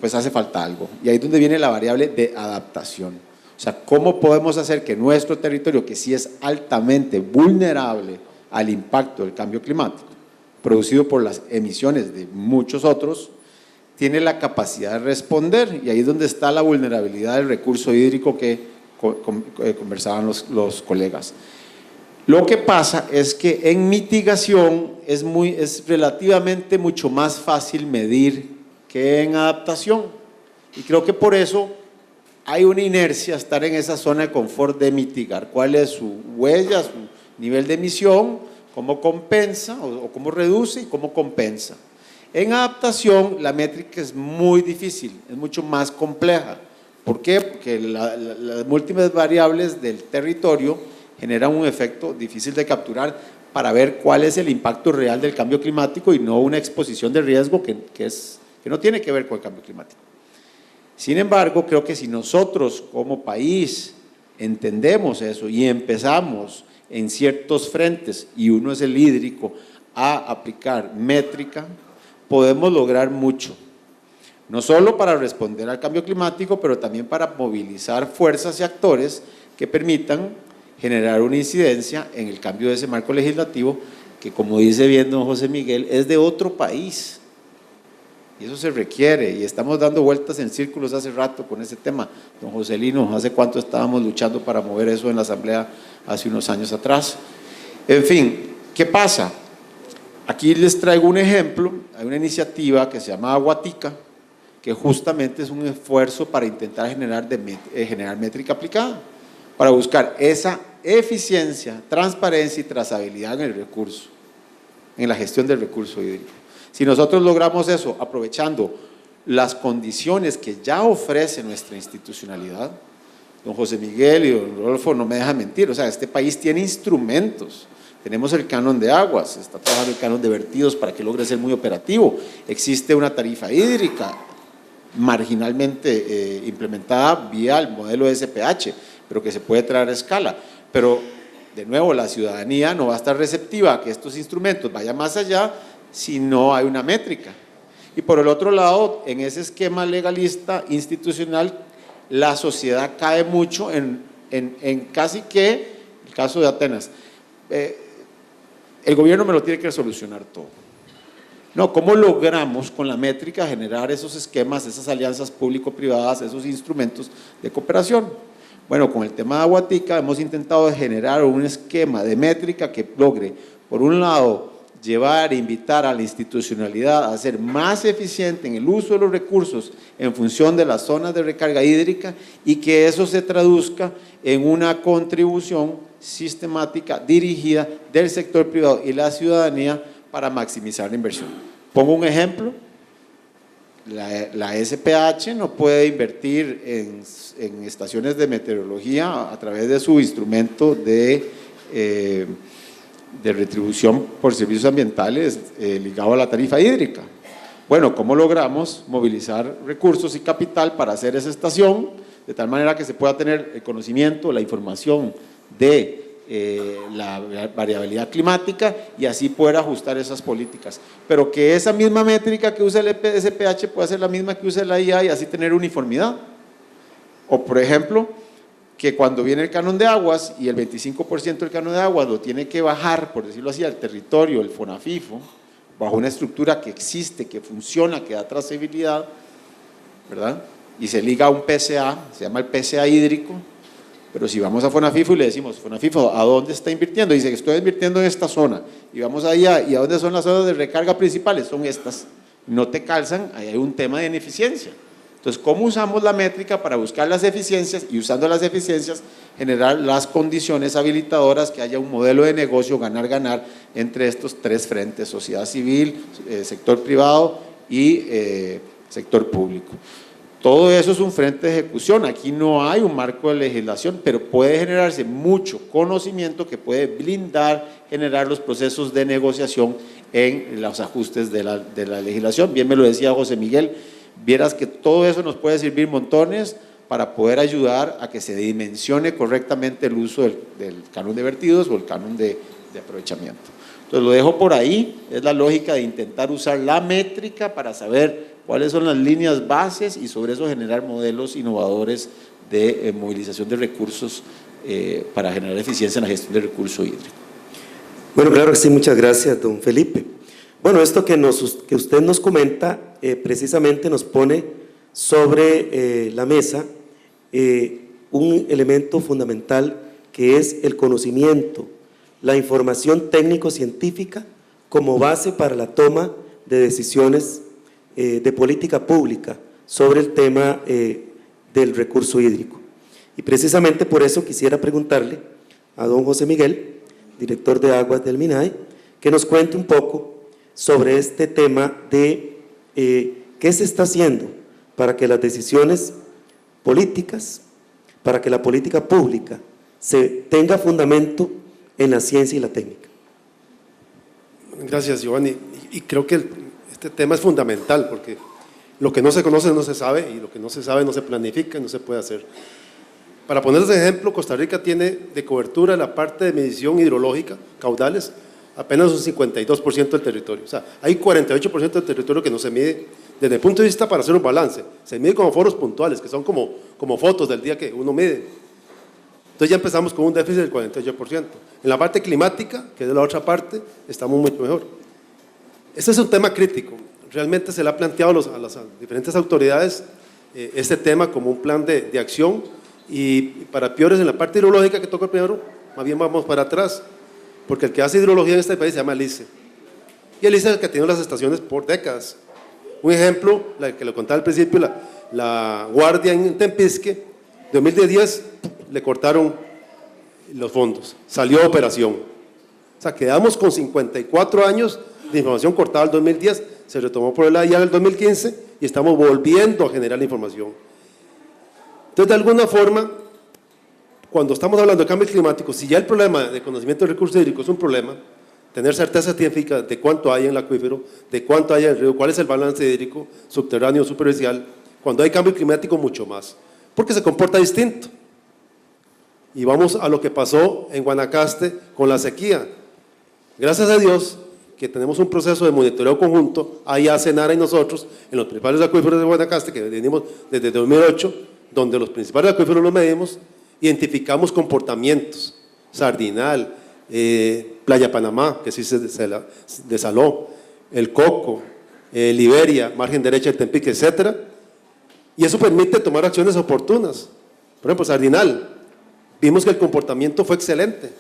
pues hace falta algo. Y ahí es donde viene la variable de adaptación. O sea, ¿cómo podemos hacer que nuestro territorio, que sí es altamente vulnerable al impacto del cambio climático, producido por las emisiones de muchos otros, tiene la capacidad de responder? Y ahí es donde está la vulnerabilidad del recurso hídrico que conversaban los colegas. Lo que pasa es que en mitigación es relativamente mucho más fácil medir que en adaptación, y creo que por eso hay una inercia a estar en esa zona de confort de mitigar. ¿Cuál es su huella, su nivel de emisión, cómo compensa o cómo reduce y cómo compensa? En adaptación la métrica es muy difícil, es mucho más compleja. ¿Por qué? Porque las múltiples variables del territorio generan un efecto difícil de capturar para ver cuál es el impacto real del cambio climático y no una exposición de riesgo que no tiene que ver con el cambio climático. Sin embargo, creo que si nosotros como país entendemos eso y empezamos en ciertos frentes, y uno es el hídrico, a aplicar métrica, podemos lograr mucho. No solo para responder al cambio climático, pero también para movilizar fuerzas y actores que permitan generar una incidencia en el cambio de ese marco legislativo que, como dice bien don José Miguel, es de otro país. Y eso se requiere, y estamos dando vueltas en círculos hace rato con ese tema. Don Joselino, ¿hace cuánto estábamos luchando para mover eso en la Asamblea hace unos años atrás? En fin, ¿qué pasa? Aquí les traigo un ejemplo. Hay una iniciativa que se llama Aguatica, que justamente es un esfuerzo para intentar generar métrica aplicada, para buscar esa eficiencia, transparencia y trazabilidad en el recurso, en la gestión del recurso hídrico. Si nosotros logramos eso aprovechando las condiciones que ya ofrece nuestra institucionalidad, don José Miguel y don Rodolfo no me dejan mentir, o sea, este país tiene instrumentos. Tenemos el canon de aguas, está trabajando el canon de vertidos para que logre ser muy operativo. Existe una tarifa hídrica marginalmente implementada vía el modelo SPH, pero que se puede traer a escala. Pero, de nuevo, la ciudadanía no va a estar receptiva a que estos instrumentos vayan más allá si no hay una métrica. Y por el otro lado, en ese esquema legalista institucional, la sociedad cae mucho en casi que, el caso de Atenas, el gobierno me lo tiene que solucionar todo. No, ¿cómo logramos con la métrica generar esos esquemas, esas alianzas público-privadas, esos instrumentos de cooperación? Bueno, con el tema de Aguatica hemos intentado generar un esquema de métrica que logre, por un lado, llevar e invitar a la institucionalidad a ser más eficiente en el uso de los recursos en función de las zonas de recarga hídrica y que eso se traduzca en una contribución sistemática dirigida del sector privado y la ciudadanía para maximizar la inversión. Pongo un ejemplo, la SPH no puede invertir en estaciones de meteorología a través de su instrumento de retribución por servicios ambientales ligado a la tarifa hídrica. Bueno, ¿cómo logramos movilizar recursos y capital para hacer esa estación de tal manera que se pueda tener el conocimiento, la información de la variabilidad climática y así poder ajustar esas políticas? Pero que esa misma métrica que usa el SPH pueda ser la misma que usa la IA y así tener uniformidad. O, por ejemplo, que cuando viene el canon de aguas y el 25% del canon de aguas lo tiene que bajar, por decirlo así, al territorio, el FONAFIFO, bajo una estructura que existe, que funciona, que da trazabilidad, ¿verdad? Y se liga a un PCA, se llama el PCA hídrico, pero si vamos a FONAFIFO y le decimos, FONAFIFO, ¿a dónde está invirtiendo? Dice que estoy invirtiendo en esta zona, y vamos allá, ¿y a dónde son las zonas de recarga principales? Son estas, no te calzan, ahí hay un tema de ineficiencia. Entonces, ¿cómo usamos la métrica para buscar las eficiencias y usando las eficiencias generar las condiciones habilitadoras que haya un modelo de negocio ganar-ganar entre estos tres frentes, sociedad civil, sector privado y sector público? Todo eso es un frente de ejecución, aquí no hay un marco de legislación, pero puede generarse mucho conocimiento que puede blindar, generar los procesos de negociación en los ajustes de la legislación. Bien me lo decía José Miguel, vieras que todo eso nos puede servir montones para poder ayudar a que se dimensione correctamente el uso del canon de vertidos o el canon de aprovechamiento. Entonces lo dejo por ahí, es la lógica de intentar usar la métrica para saber cuáles son las líneas bases y sobre eso generar modelos innovadores de movilización de recursos para generar eficiencia en la gestión del recurso hídrico. Bueno, claro que sí, muchas gracias, don Felipe. Bueno, esto que usted nos comenta precisamente nos pone sobre la mesa un elemento fundamental que es el conocimiento, la información técnico-científica como base para la toma de decisiones de política pública sobre el tema del recurso hídrico. Y precisamente por eso quisiera preguntarle a don José Miguel, director de Aguas del MINAE, que nos cuente un poco sobre este tema de qué se está haciendo para que las decisiones políticas, para que la política pública se tenga fundamento en la ciencia y la técnica. Gracias, Giovanni. Y creo que este tema es fundamental porque lo que no se conoce no se sabe y lo que no se sabe no se planifica y no se puede hacer. Para ponerles ejemplo, Costa Rica tiene de cobertura la parte de medición hidrológica, caudales, apenas un 52% del territorio. O sea, hay 48% del territorio que no se mide desde el punto de vista para hacer un balance. Se mide como foros puntuales, que son como fotos del día que uno mide. Entonces ya empezamos con un déficit del 48%. En la parte climática, que es la otra parte, estamos mucho mejor. Este es un tema crítico. Realmente se le ha planteado a las diferentes autoridades este tema como un plan de acción y para peores en la parte hidrológica que toca primero, más bien vamos para atrás. Porque el que hace hidrología en este país se llama el ICE. Y el ICE es el que tiene las estaciones por décadas. Un ejemplo, la que lo contaba al principio, la guardia en Tempisque, 2010 le cortaron los fondos, salió de operación. O sea, quedamos con 54 años de información cortada al 2010, se retomó por el AIA del 2015 y estamos volviendo a generar la información. Entonces, de alguna forma, cuando estamos hablando de cambio climático, si ya el problema de conocimiento de recursos hídricos es un problema, tener certeza científica de cuánto hay en el acuífero, de cuánto hay en el río, cuál es el balance hídrico, subterráneo, superficial, cuando hay cambio climático mucho más, porque se comporta distinto. Y vamos a lo que pasó en Guanacaste con la sequía. Gracias a Dios que tenemos un proceso de monitoreo conjunto, allá Senara y nosotros, en los principales acuíferos de Guanacaste, que venimos desde 2008, donde los principales acuíferos los medimos, identificamos comportamientos, Sardinal, Playa Panamá, que sí se desaló, el Coco, Liberia, margen derecha del Tempique, etcétera, y eso permite tomar acciones oportunas. Por ejemplo, Sardinal, vimos que el comportamiento fue excelente.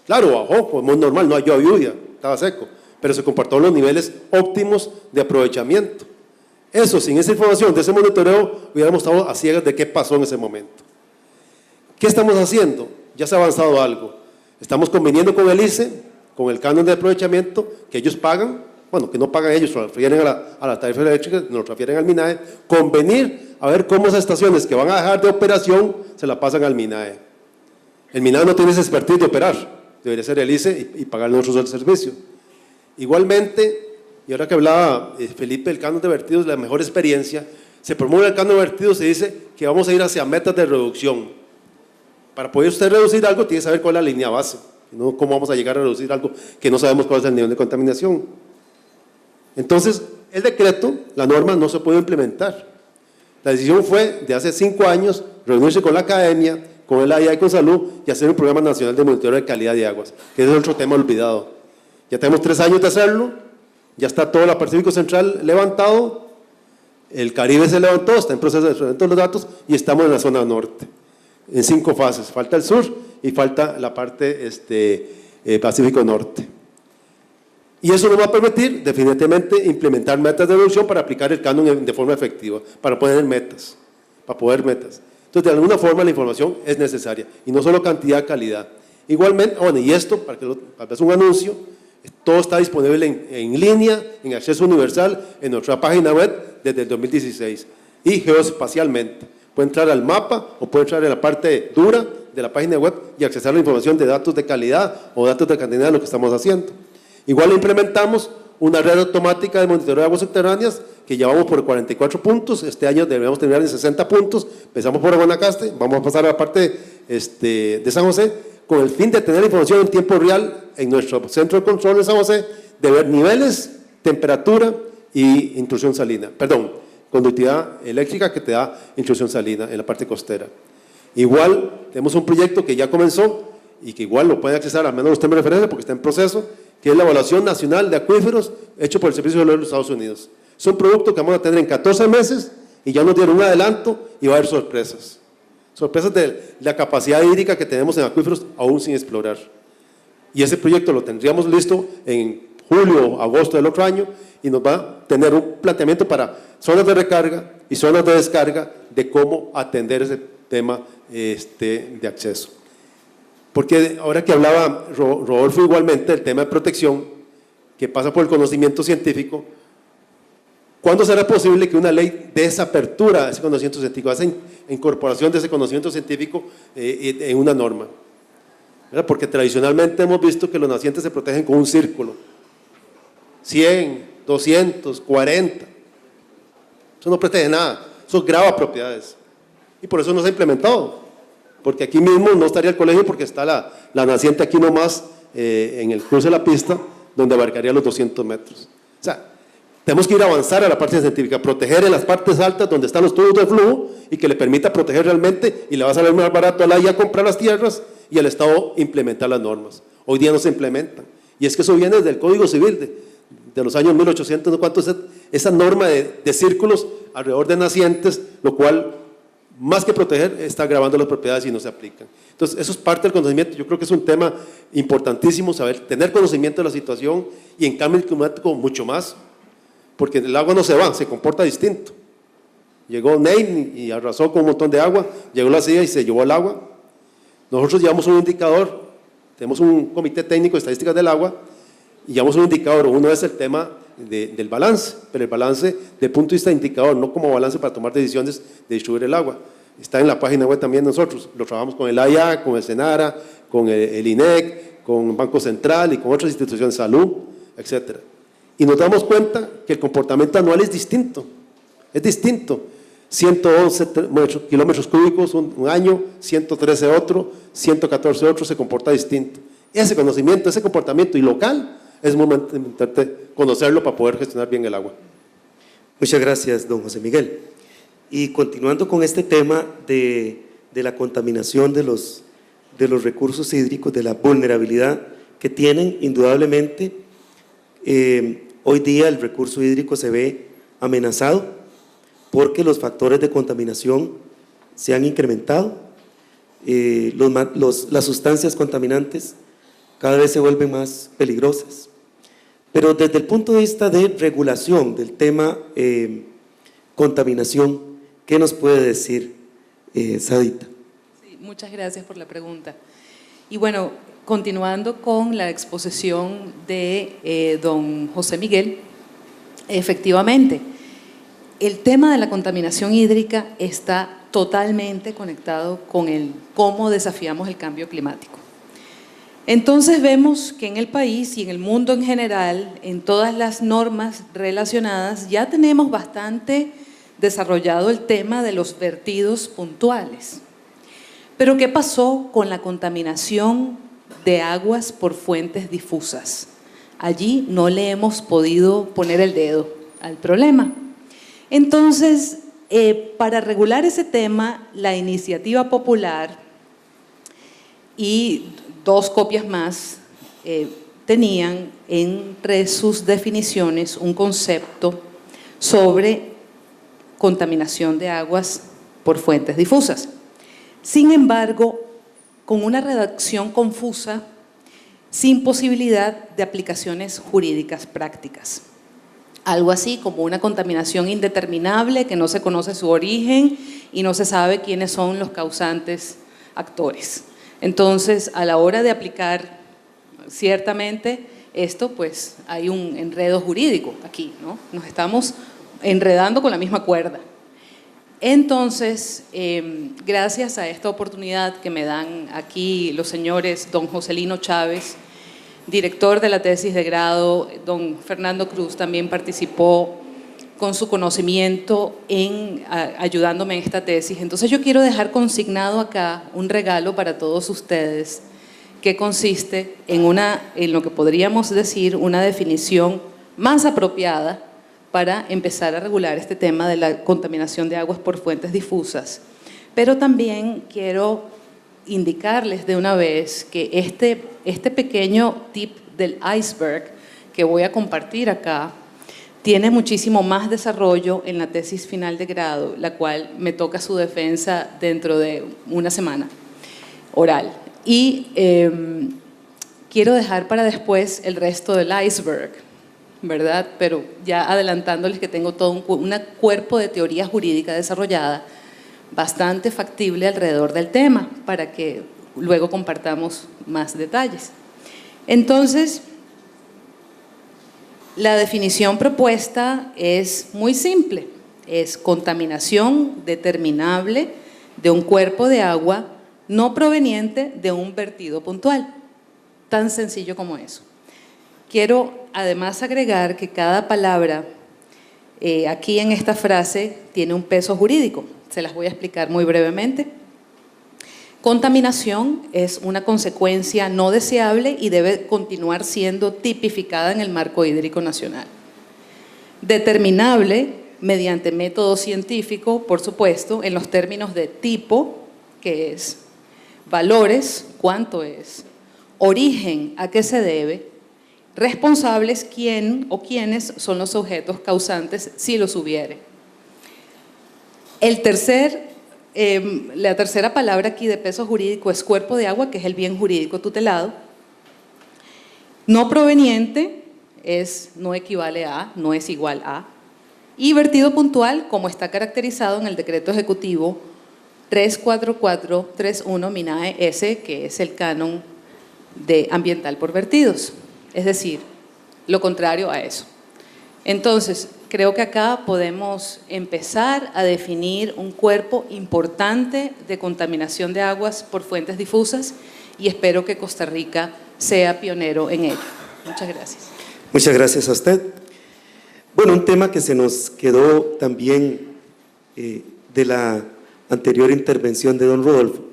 Claro, bajó, como es normal, no hay lluvia, estaba seco, pero se comportó en los niveles óptimos de aprovechamiento. Eso, sin esa información de ese monitoreo, hubiéramos estado a ciegas de qué pasó en ese momento. ¿Qué estamos haciendo? Ya se ha avanzado algo. Estamos conveniendo con el ICE, con el canon de aprovechamiento, que ellos pagan, bueno, que no pagan ellos, lo refieren a la tarifa eléctrica, nos refieren al MINAE, convenir a ver cómo esas estaciones que van a dejar de operación se la pasan al MINAE. El MINAE no tiene ese expertise de operar, debería ser el ICE y pagar nosotros el servicio. Igualmente, y ahora que hablaba Felipe del canon de vertidos, la mejor experiencia, se promueve el canon de vertidos, se dice que vamos a ir hacia metas de reducción. Para poder usted reducir algo, tiene que saber cuál es la línea base, no cómo vamos a llegar a reducir algo que no sabemos cuál es el nivel de contaminación. Entonces, el decreto, la norma no se puede implementar. La decisión fue de hace 5 años reunirse con la academia, con el AIA y con Salud y hacer un programa nacional de monitoreo de calidad de aguas, que es otro tema olvidado. Ya tenemos 3 años de hacerlo, ya está todo el Pacífico Central levantado, el Caribe se levantó, está en proceso de tratamiento de los datos y estamos en la zona norte, en 5 fases. Falta el sur y falta la parte Pacífico Norte. Y eso nos va a permitir definitivamente implementar metas de reducción para aplicar el canon de forma efectiva, para poner metas, Entonces, de alguna forma la información es necesaria, y no solo cantidad, calidad. Igualmente, bueno, y esto, para que tal vez un anuncio, todo está disponible en línea, en acceso universal, en nuestra página web desde el 2016, y geoespacialmente. Puede entrar al mapa o puede entrar en la parte dura de la página web y accesar la información de datos de calidad o datos de cantidad de lo que estamos haciendo. Igual implementamos una red automática de monitoreo de aguas subterráneas que ya vamos por 44 puntos, este año debemos terminar en 60 puntos, empezamos por Guanacaste, vamos a pasar a la parte de San José, con el fin de tener información en tiempo real en nuestro centro de control de San José, de ver niveles, temperatura y intrusión salina, conductividad eléctrica que te da intrusión salina en la parte costera. Igual tenemos un proyecto que ya comenzó y que igual lo pueden accesar, al menos los temas de referencia porque está en proceso, que es la evaluación nacional de acuíferos hecho por el Servicio de los Estados Unidos. Es un producto que vamos a tener en 14 meses y ya nos dieron un adelanto y va a haber sorpresas. Sorpresas de la capacidad hídrica que tenemos en acuíferos aún sin explorar. Y ese proyecto lo tendríamos listo en julio o agosto del otro año y nos va a tener un planteamiento para zonas de recarga y zonas de descarga de cómo atender ese tema de acceso. Porque ahora que hablaba Rodolfo igualmente del tema de protección, que pasa por el conocimiento científico, ¿cuándo será posible que una ley dé esa apertura a ese conocimiento científico, a esa incorporación de ese conocimiento científico en una norma? ¿Verdad? Porque tradicionalmente hemos visto que los nacientes se protegen con un círculo, 100, 200, 40, eso no protege nada, eso grava propiedades, y por eso no se ha implementado. Porque aquí mismo no estaría el colegio porque está la naciente aquí nomás en el cruce de la pista donde abarcaría los 200 metros. O sea, tenemos que ir a avanzar a la parte científica, proteger en las partes altas donde están los tubos de flujo y que le permita proteger realmente y le va a salir más barato a la IA comprar las tierras y al Estado implementar las normas. Hoy día no se implementan. Y es que eso viene del Código Civil de los años 1800, ¿no? ¿Cuánto es esa norma de círculos alrededor de nacientes, lo cual más que proteger, está agravando las propiedades y no se aplican. Entonces, eso es parte del conocimiento. Yo creo que es un tema importantísimo, tener conocimiento de la situación y en cambio climático mucho más, porque el agua no se va, se comporta distinto. Llegó Ney y arrasó con un montón de agua, llegó la CIA y se llevó el agua. Nosotros llevamos un indicador, tenemos un comité técnico de estadísticas del agua, y llevamos un indicador. Uno es el tema del balance, pero el balance desde el punto de vista de indicador, no como balance para tomar decisiones de distribuir el agua. Está en la página web también nosotros, lo trabajamos con el AIA, con el SENARA, con el INEC, con Banco Central y con otras instituciones de salud, etc. Y nos damos cuenta que el comportamiento anual es distinto, 111 kilómetros cúbicos un año, 113 otro, 114 otro, se comporta distinto. Ese conocimiento, ese comportamiento y local es muy importante conocerlo para poder gestionar bien el agua. Muchas gracias, don José Miguel. Y continuando con este tema de la contaminación de los recursos hídricos, de la vulnerabilidad que tienen, indudablemente, hoy día el recurso hídrico se ve amenazado porque los factores de contaminación se han incrementado, las sustancias contaminantes cada vez se vuelven más peligrosas. Pero desde el punto de vista de regulación del tema contaminación, ¿qué nos puede decir Sadita? Sí, muchas gracias por la pregunta. Y bueno, continuando con la exposición de don José Miguel, efectivamente, el tema de la contaminación hídrica está totalmente conectado con el cómo desafiamos el cambio climático. Entonces vemos que en el país y en el mundo en general, en todas las normas relacionadas, ya tenemos bastante desarrollado el tema de los vertidos puntuales. Pero ¿qué pasó con la contaminación de aguas por fuentes difusas? Allí no le hemos podido poner el dedo al problema. Entonces, para regular ese tema, la iniciativa popular y dos copias más tenían entre sus definiciones un concepto sobre contaminación de aguas por fuentes difusas. Sin embargo, con una redacción confusa, sin posibilidad de aplicaciones jurídicas prácticas. Algo así como una contaminación indeterminable que no se conoce su origen y no se sabe quiénes son los causantes actores. Entonces, a la hora de aplicar ciertamente esto, pues hay un enredo jurídico aquí, ¿no? Nos estamos enredando con la misma cuerda. Entonces, gracias a esta oportunidad que me dan aquí los señores don Joselino Chávez, director de la tesis de grado, don Fernando Cruz también participó con su conocimiento ayudándome en esta tesis. Entonces yo quiero dejar consignado acá un regalo para todos ustedes que consiste en lo que podríamos decir una definición más apropiada para empezar a regular este tema de la contaminación de aguas por fuentes difusas. Pero también quiero indicarles de una vez que este pequeño tip del iceberg que voy a compartir acá tiene muchísimo más desarrollo en la tesis final de grado, la cual me toca su defensa dentro de una semana, oral. Y quiero dejar para después el resto del iceberg, ¿verdad? Pero ya adelantándoles que tengo todo un cuerpo de teoría jurídica desarrollada bastante factible alrededor del tema para que luego compartamos más detalles. Entonces, la definición propuesta es muy simple, es contaminación determinable de un cuerpo de agua no proveniente de un vertido puntual, tan sencillo como eso. Quiero además agregar que cada palabra aquí en esta frase tiene un peso jurídico. Se las voy a explicar muy brevemente. Contaminación es una consecuencia no deseable y debe continuar siendo tipificada en el marco hídrico nacional. Determinable mediante método científico, por supuesto, en los términos de tipo, que es valores, cuánto es, origen, a qué se debe, responsables, quién o quiénes son los sujetos causantes, si los hubiere. La tercera palabra aquí de peso jurídico es cuerpo de agua, que es el bien jurídico tutelado. No proveniente, no equivale a, no es igual a, y vertido puntual como está caracterizado en el decreto ejecutivo 34431 MINAE S, que es el canon ambiental por vertidos, es decir, lo contrario a eso. Entonces, creo que acá podemos empezar a definir un cuerpo importante de contaminación de aguas por fuentes difusas y espero que Costa Rica sea pionero en ello. Muchas gracias. Muchas gracias a usted. Bueno, un tema que se nos quedó también de la anterior intervención de don Rodolfo,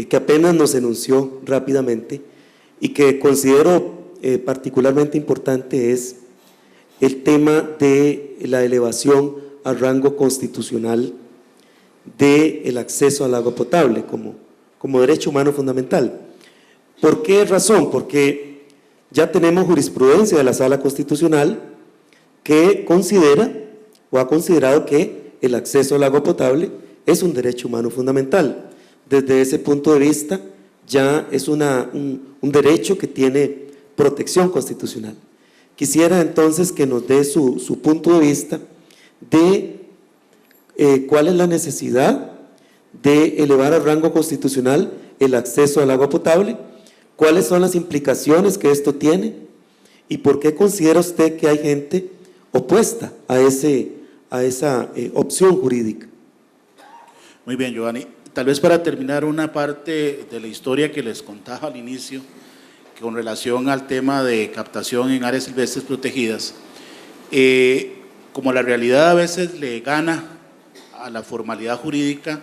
que apenas nos enunció rápidamente y que considero particularmente importante, es el tema de la elevación al rango constitucional del acceso al agua potable como derecho humano fundamental. ¿Por qué razón? Porque ya tenemos jurisprudencia de la Sala Constitucional que considera o ha considerado que el acceso al agua potable es un derecho humano fundamental. Desde ese punto de vista ya es un derecho que tiene protección constitucional. Quisiera entonces que nos dé su punto de vista de cuál es la necesidad de elevar al rango constitucional el acceso al agua potable, cuáles son las implicaciones que esto tiene y por qué considera usted que hay gente opuesta a esa opción jurídica. Muy bien, Giovanni. Tal vez para terminar una parte de la historia que les contaba al inicio, con relación al tema de captación en áreas silvestres protegidas, como la realidad a veces le gana a la formalidad jurídica,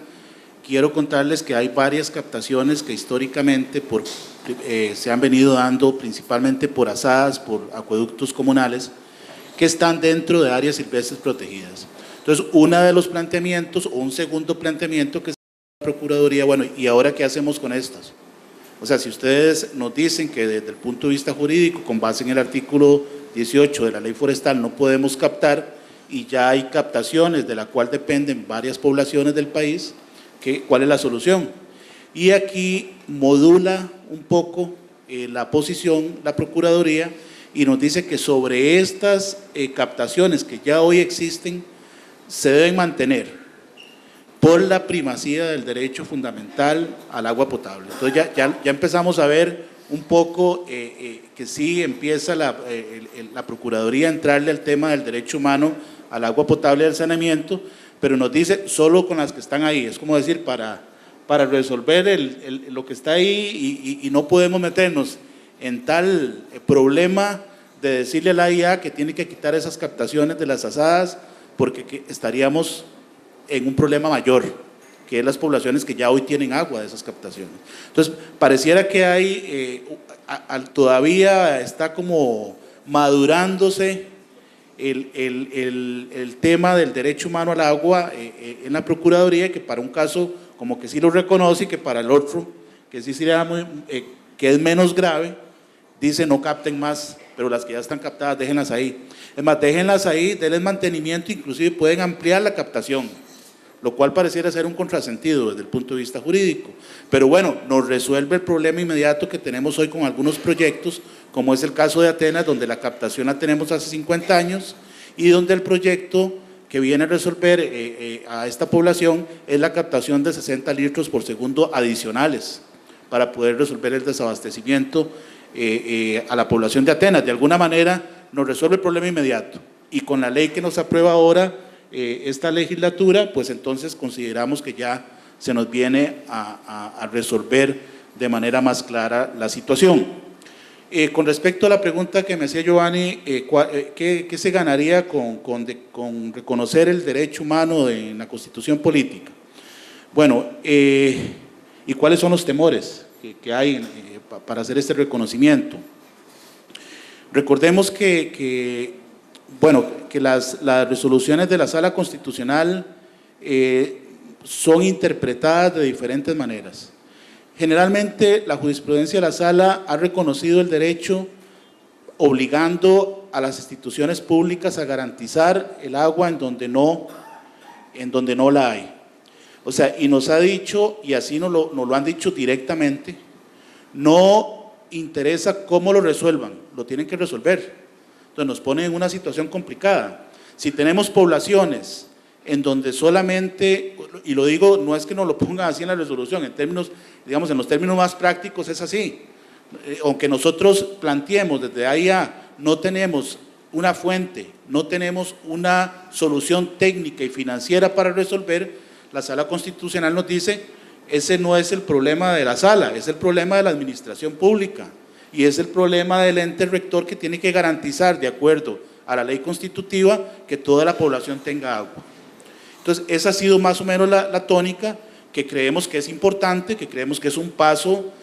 quiero contarles que hay varias captaciones que históricamente se han venido dando principalmente por azadas, por acueductos comunales, que están dentro de áreas silvestres protegidas. Entonces, uno de los planteamientos, o un segundo planteamiento que se la Procuraduría, bueno, ¿y ahora qué hacemos con estas? O sea, si ustedes nos dicen que desde el punto de vista jurídico, con base en el artículo 18 de la ley forestal, no podemos captar y ya hay captaciones de la cual dependen varias poblaciones del país, ¿cuál es la solución? Y aquí modula un poco la posición, la Procuraduría, y nos dice que sobre estas captaciones que ya hoy existen, se deben mantener por la primacía del derecho fundamental al agua potable. Entonces ya empezamos a ver un poco que sí empieza la Procuraduría a entrarle al tema del derecho humano al agua potable y al saneamiento, pero nos dice solo con las que están ahí, es como decir, para resolver lo que está ahí y no podemos meternos en tal problema de decirle a la IA que tiene que quitar esas captaciones de las azadas porque estaríamos en un problema mayor, que es las poblaciones que ya hoy tienen agua de esas captaciones. Entonces, pareciera que hay, todavía está como madurándose el tema del derecho humano al agua en la Procuraduría, que para un caso como que sí lo reconoce y que para el otro, que sí sería que es menos grave, dice no capten más, pero las que ya están captadas déjenlas ahí. Es más, déjenlas ahí, denles mantenimiento, inclusive pueden ampliar la captación, lo cual pareciera ser un contrasentido desde el punto de vista jurídico. Pero bueno, nos resuelve el problema inmediato que tenemos hoy con algunos proyectos, como es el caso de Atenas, donde la captación la tenemos hace 50 años y donde el proyecto que viene a resolver a esta población es la captación de 60 litros por segundo adicionales para poder resolver el desabastecimiento a la población de Atenas. De alguna manera nos resuelve el problema inmediato y con la ley que nos aprueba ahora esta legislatura, pues entonces consideramos que ya se nos viene a resolver de manera más clara la situación. Con respecto a la pregunta que me hacía Giovanni, ¿qué se ganaría con reconocer el derecho humano en la Constitución política? Bueno, ¿y cuáles son los temores que hay para hacer este reconocimiento? Recordemos que las resoluciones de la Sala Constitucional son interpretadas de diferentes maneras. Generalmente la jurisprudencia de la Sala ha reconocido el derecho obligando a las instituciones públicas a garantizar el agua en donde no la hay. O sea, y nos ha dicho, y así nos lo han dicho directamente, no interesa cómo lo resuelvan, lo tienen que resolver. Entonces nos ponen en una situación complicada. Si tenemos poblaciones en donde solamente, y lo digo, no es que nos lo pongan así en la resolución, en términos, digamos, en los términos más prácticos es así. Aunque nosotros planteemos desde ahí no tenemos una fuente, no tenemos una solución técnica y financiera para resolver, la Sala Constitucional nos dice, ese no es el problema de la sala, es el problema de la administración pública y es el problema del ente rector que tiene que garantizar, de acuerdo a la ley constitutiva, que toda la población tenga agua. Entonces, esa ha sido más o menos la tónica, que creemos que es importante, que creemos que es un paso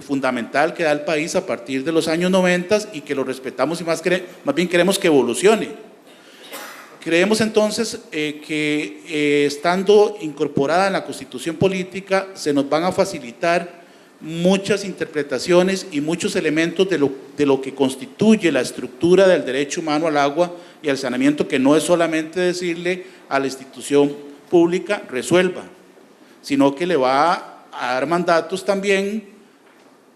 fundamental que da el país a partir de los años 90 y que lo respetamos y más bien queremos que evolucione. Creemos entonces que estando incorporada en la Constitución Política se nos van a facilitar muchas interpretaciones y muchos elementos de lo que constituye la estructura del derecho humano al agua y al saneamiento, que no es solamente decirle a la institución pública resuelva, sino que le va a dar mandatos también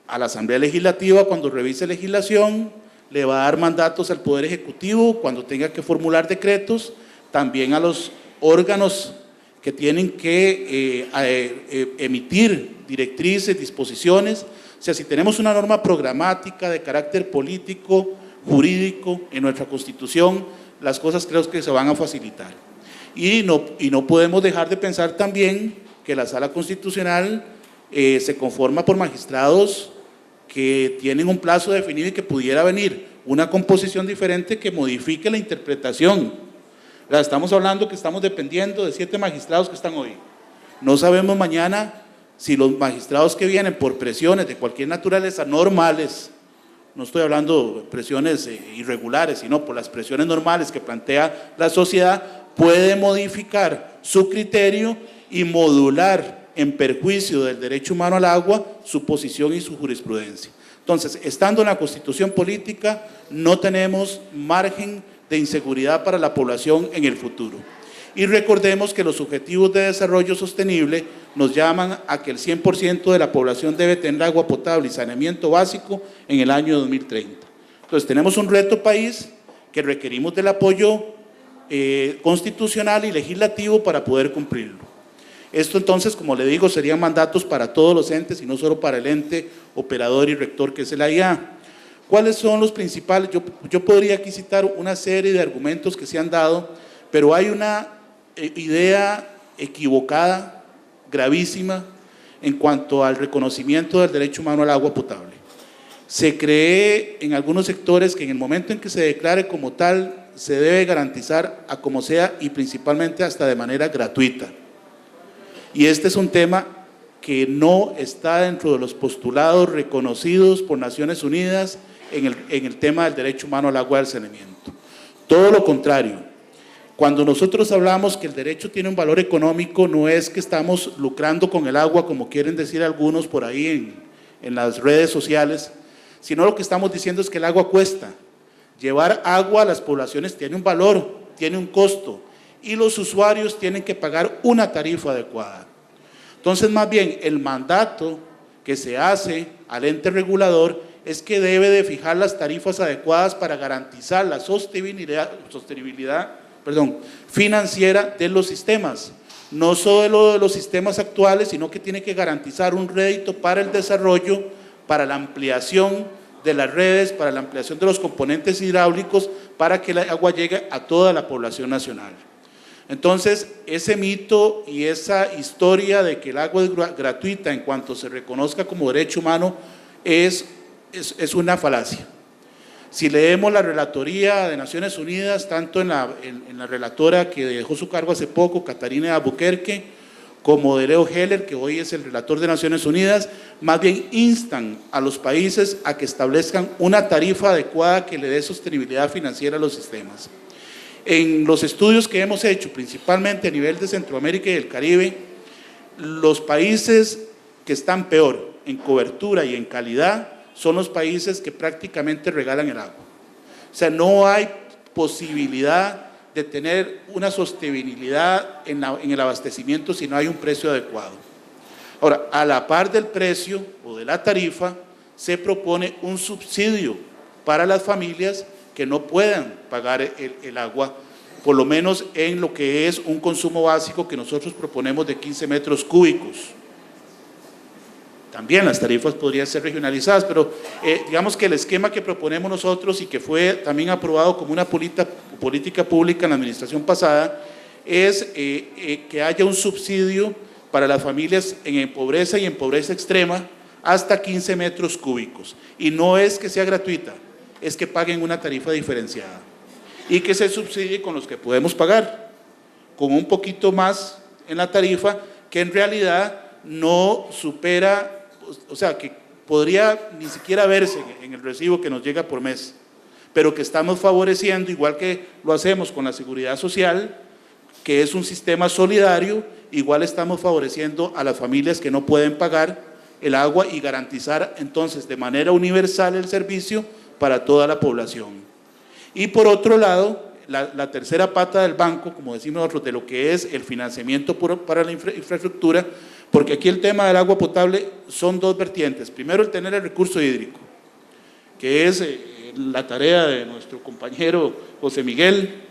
a la Asamblea Legislativa cuando revise legislación, le va a dar mandatos al Poder Ejecutivo cuando tenga que formular decretos, también a los órganos que tienen que emitir directrices, disposiciones. O sea, si tenemos una norma programática de carácter político, jurídico en nuestra Constitución, las cosas creo que se van a facilitar. Y no podemos dejar de pensar también que la Sala Constitucional se conforma por magistrados que tienen un plazo definido y que pudiera venir una composición diferente que modifique la interpretación. Estamos hablando que estamos dependiendo de 7 magistrados que están hoy. No sabemos mañana si los magistrados que vienen por presiones de cualquier naturaleza normales, no estoy hablando de presiones irregulares, sino por las presiones normales que plantea la sociedad, puede modificar su criterio y modular en perjuicio del derecho humano al agua su posición y su jurisprudencia. Entonces, estando en la Constitución Política, no tenemos margen de inseguridad para la población en el futuro. Y recordemos que los objetivos de desarrollo sostenible nos llaman a que el 100% de la población debe tener agua potable y saneamiento básico en el año 2030. Entonces, tenemos un reto país que requerimos del apoyo constitucional y legislativo para poder cumplirlo. Esto entonces, como le digo, serían mandatos para todos los entes y no solo para el ente operador y rector que es el AIA. ¿Cuáles son los principales? Yo podría aquí citar una serie de argumentos que se han dado, pero hay una idea equivocada, gravísima, en cuanto al reconocimiento del derecho humano al agua potable. Se cree en algunos sectores que en el momento en que se declare como tal, se debe garantizar a como sea y principalmente hasta de manera gratuita. Y este es un tema que no está dentro de los postulados reconocidos por Naciones Unidas en el tema del derecho humano al agua y al saneamiento. Todo lo contrario, cuando nosotros hablamos que el derecho tiene un valor económico, no es que estamos lucrando con el agua, como quieren decir algunos por ahí en las redes sociales, sino lo que estamos diciendo es que el agua cuesta. Llevar agua a las poblaciones tiene un valor, tiene un costo, y los usuarios tienen que pagar una tarifa adecuada. Entonces, más bien, el mandato que se hace al ente regulador es que debe de fijar las tarifas adecuadas para garantizar la sostenibilidad financiera de los sistemas, no solo de los sistemas actuales, sino que tiene que garantizar un rédito para el desarrollo, para la ampliación de las redes, para la ampliación de los componentes hidráulicos, para que el agua llegue a toda la población nacional. Entonces, ese mito y esa historia de que el agua es gratuita en cuanto se reconozca como derecho humano es una falacia. Si leemos la relatoría de Naciones Unidas, tanto en la relatora que dejó su cargo hace poco, Catarina Albuquerque, como de Leo Heller, que hoy es el relator de Naciones Unidas, más bien instan a los países a que establezcan una tarifa adecuada que le dé sostenibilidad financiera a los sistemas. En los estudios que hemos hecho, principalmente a nivel de Centroamérica y del Caribe, los países que están peor en cobertura y en calidad son los países que prácticamente regalan el agua. O sea, no hay posibilidad de tener una sostenibilidad en el abastecimiento si no hay un precio adecuado. Ahora, a la par del precio o de la tarifa, se propone un subsidio para las familias que no puedan pagar el agua, por lo menos en lo que es un consumo básico que nosotros proponemos de 15 metros cúbicos. También las tarifas podrían ser regionalizadas, pero digamos que el esquema que proponemos nosotros y que fue también aprobado como una política pública en la administración pasada es que haya un subsidio para las familias en pobreza y en pobreza extrema hasta 15 metros cúbicos. Y no es que sea gratuita, es que paguen una tarifa diferenciada y que se subsidie con los que podemos pagar, con un poquito más en la tarifa que en realidad no supera, o sea, que podría ni siquiera verse en el recibo que nos llega por mes, pero que estamos favoreciendo, igual que lo hacemos con la seguridad social, que es un sistema solidario, igual estamos favoreciendo a las familias que no pueden pagar el agua y garantizar entonces de manera universal el servicio para toda la población. Y por otro lado, la tercera pata del banco, como decimos nosotros, de lo que es el financiamiento para la infraestructura, porque aquí el tema del agua potable son dos vertientes. Primero, el tener el recurso hídrico, que es la tarea de nuestro compañero José Miguel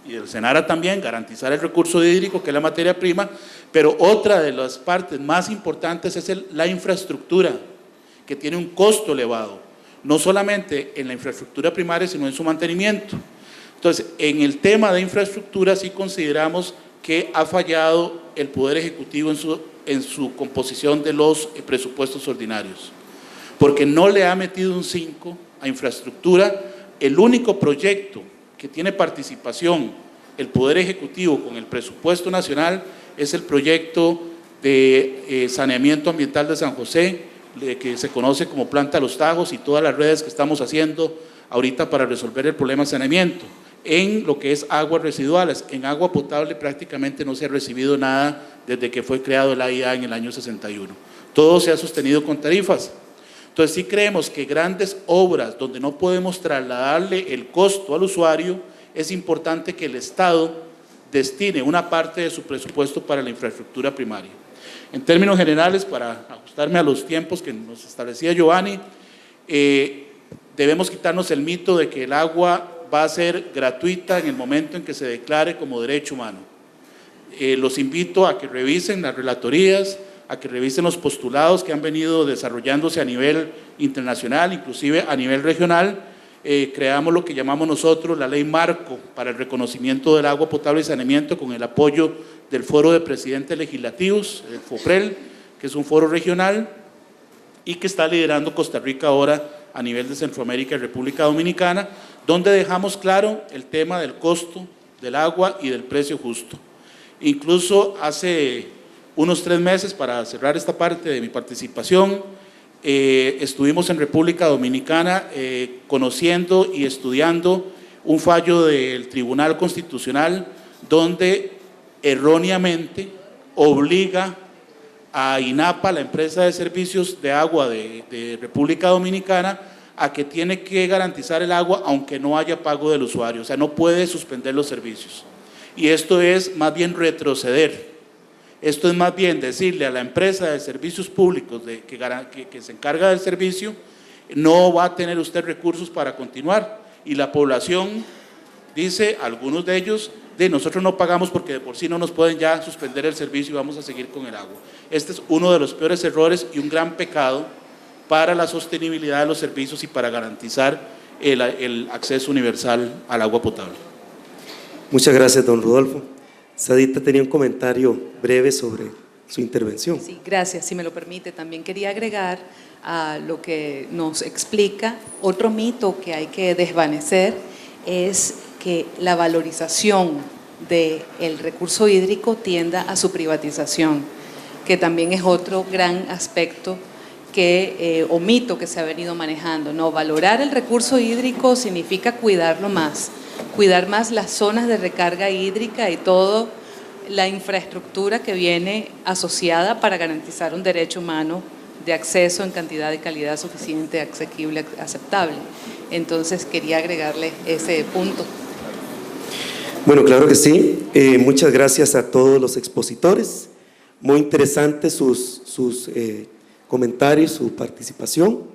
y del Senara también, garantizar el recurso hídrico, que es la materia prima, pero otra de las partes más importantes es la infraestructura, que tiene un costo elevado, no solamente en la infraestructura primaria, sino en su mantenimiento. Entonces, en el tema de infraestructura sí consideramos que ha fallado el Poder Ejecutivo en su composición de los presupuestos ordinarios, porque no le ha metido un 5 a infraestructura. El único proyecto que tiene participación el Poder Ejecutivo con el presupuesto nacional es el proyecto de saneamiento ambiental de San José, que se conoce como Planta Los Tajos, y todas las redes que estamos haciendo ahorita para resolver el problema de saneamiento. En lo que es aguas residuales, en agua potable prácticamente no se ha recibido nada desde que fue creado el AIA en el año 61. Todo se ha sostenido con tarifas. Entonces sí creemos que grandes obras donde no podemos trasladarle el costo al usuario, es importante que el Estado destine una parte de su presupuesto para la infraestructura primaria. En términos generales, para ajustarme a los tiempos que nos establecía Giovanni, debemos quitarnos el mito de que el agua va a ser gratuita en el momento en que se declare como derecho humano. Los invito a que revisen las relatorías, a que revisen los postulados que han venido desarrollándose a nivel internacional, inclusive a nivel regional. Creamos lo que llamamos nosotros la Ley Marco para el reconocimiento del agua potable y saneamiento, con el apoyo del Foro de Presidentes Legislativos, el FOPREL, que es un foro regional y que está liderando Costa Rica ahora a nivel de Centroamérica y República Dominicana, donde dejamos claro el tema del costo del agua y del precio justo. Incluso hace unos 3 meses, para cerrar esta parte de mi participación, estuvimos en República Dominicana conociendo y estudiando un fallo del Tribunal Constitucional donde erróneamente obliga a INAPA, la empresa de servicios de agua de República Dominicana, a que tiene que garantizar el agua aunque no haya pago del usuario, o sea, no puede suspender los servicios. Y esto es más bien retroceder. Esto es más bien decirle a la empresa de servicios públicos que se encarga del servicio, no va a tener usted recursos para continuar. Y la población dice, algunos de ellos, nosotros no pagamos porque de por sí no nos pueden ya suspender el servicio y vamos a seguir con el agua. Este es uno de los peores errores y un gran pecado para la sostenibilidad de los servicios y para garantizar el acceso universal al agua potable. Muchas gracias, don Rodolfo. Sadita tenía un comentario breve sobre su intervención. Sí, gracias. Si me lo permite, también quería agregar a lo que nos explica otro mito que hay que desvanecer, es que la valorización del recurso hídrico tienda a su privatización, que también es otro gran aspecto o mito que se ha venido manejando. No, valorar el recurso hídrico significa cuidarlo más, cuidar más las zonas de recarga hídrica y toda la infraestructura que viene asociada para garantizar un derecho humano de acceso en cantidad y calidad suficiente, asequible, aceptable. Entonces quería agregarle ese punto. Bueno, claro que sí. Muchas gracias a todos los expositores. Muy interesantes sus comentarios, su participación.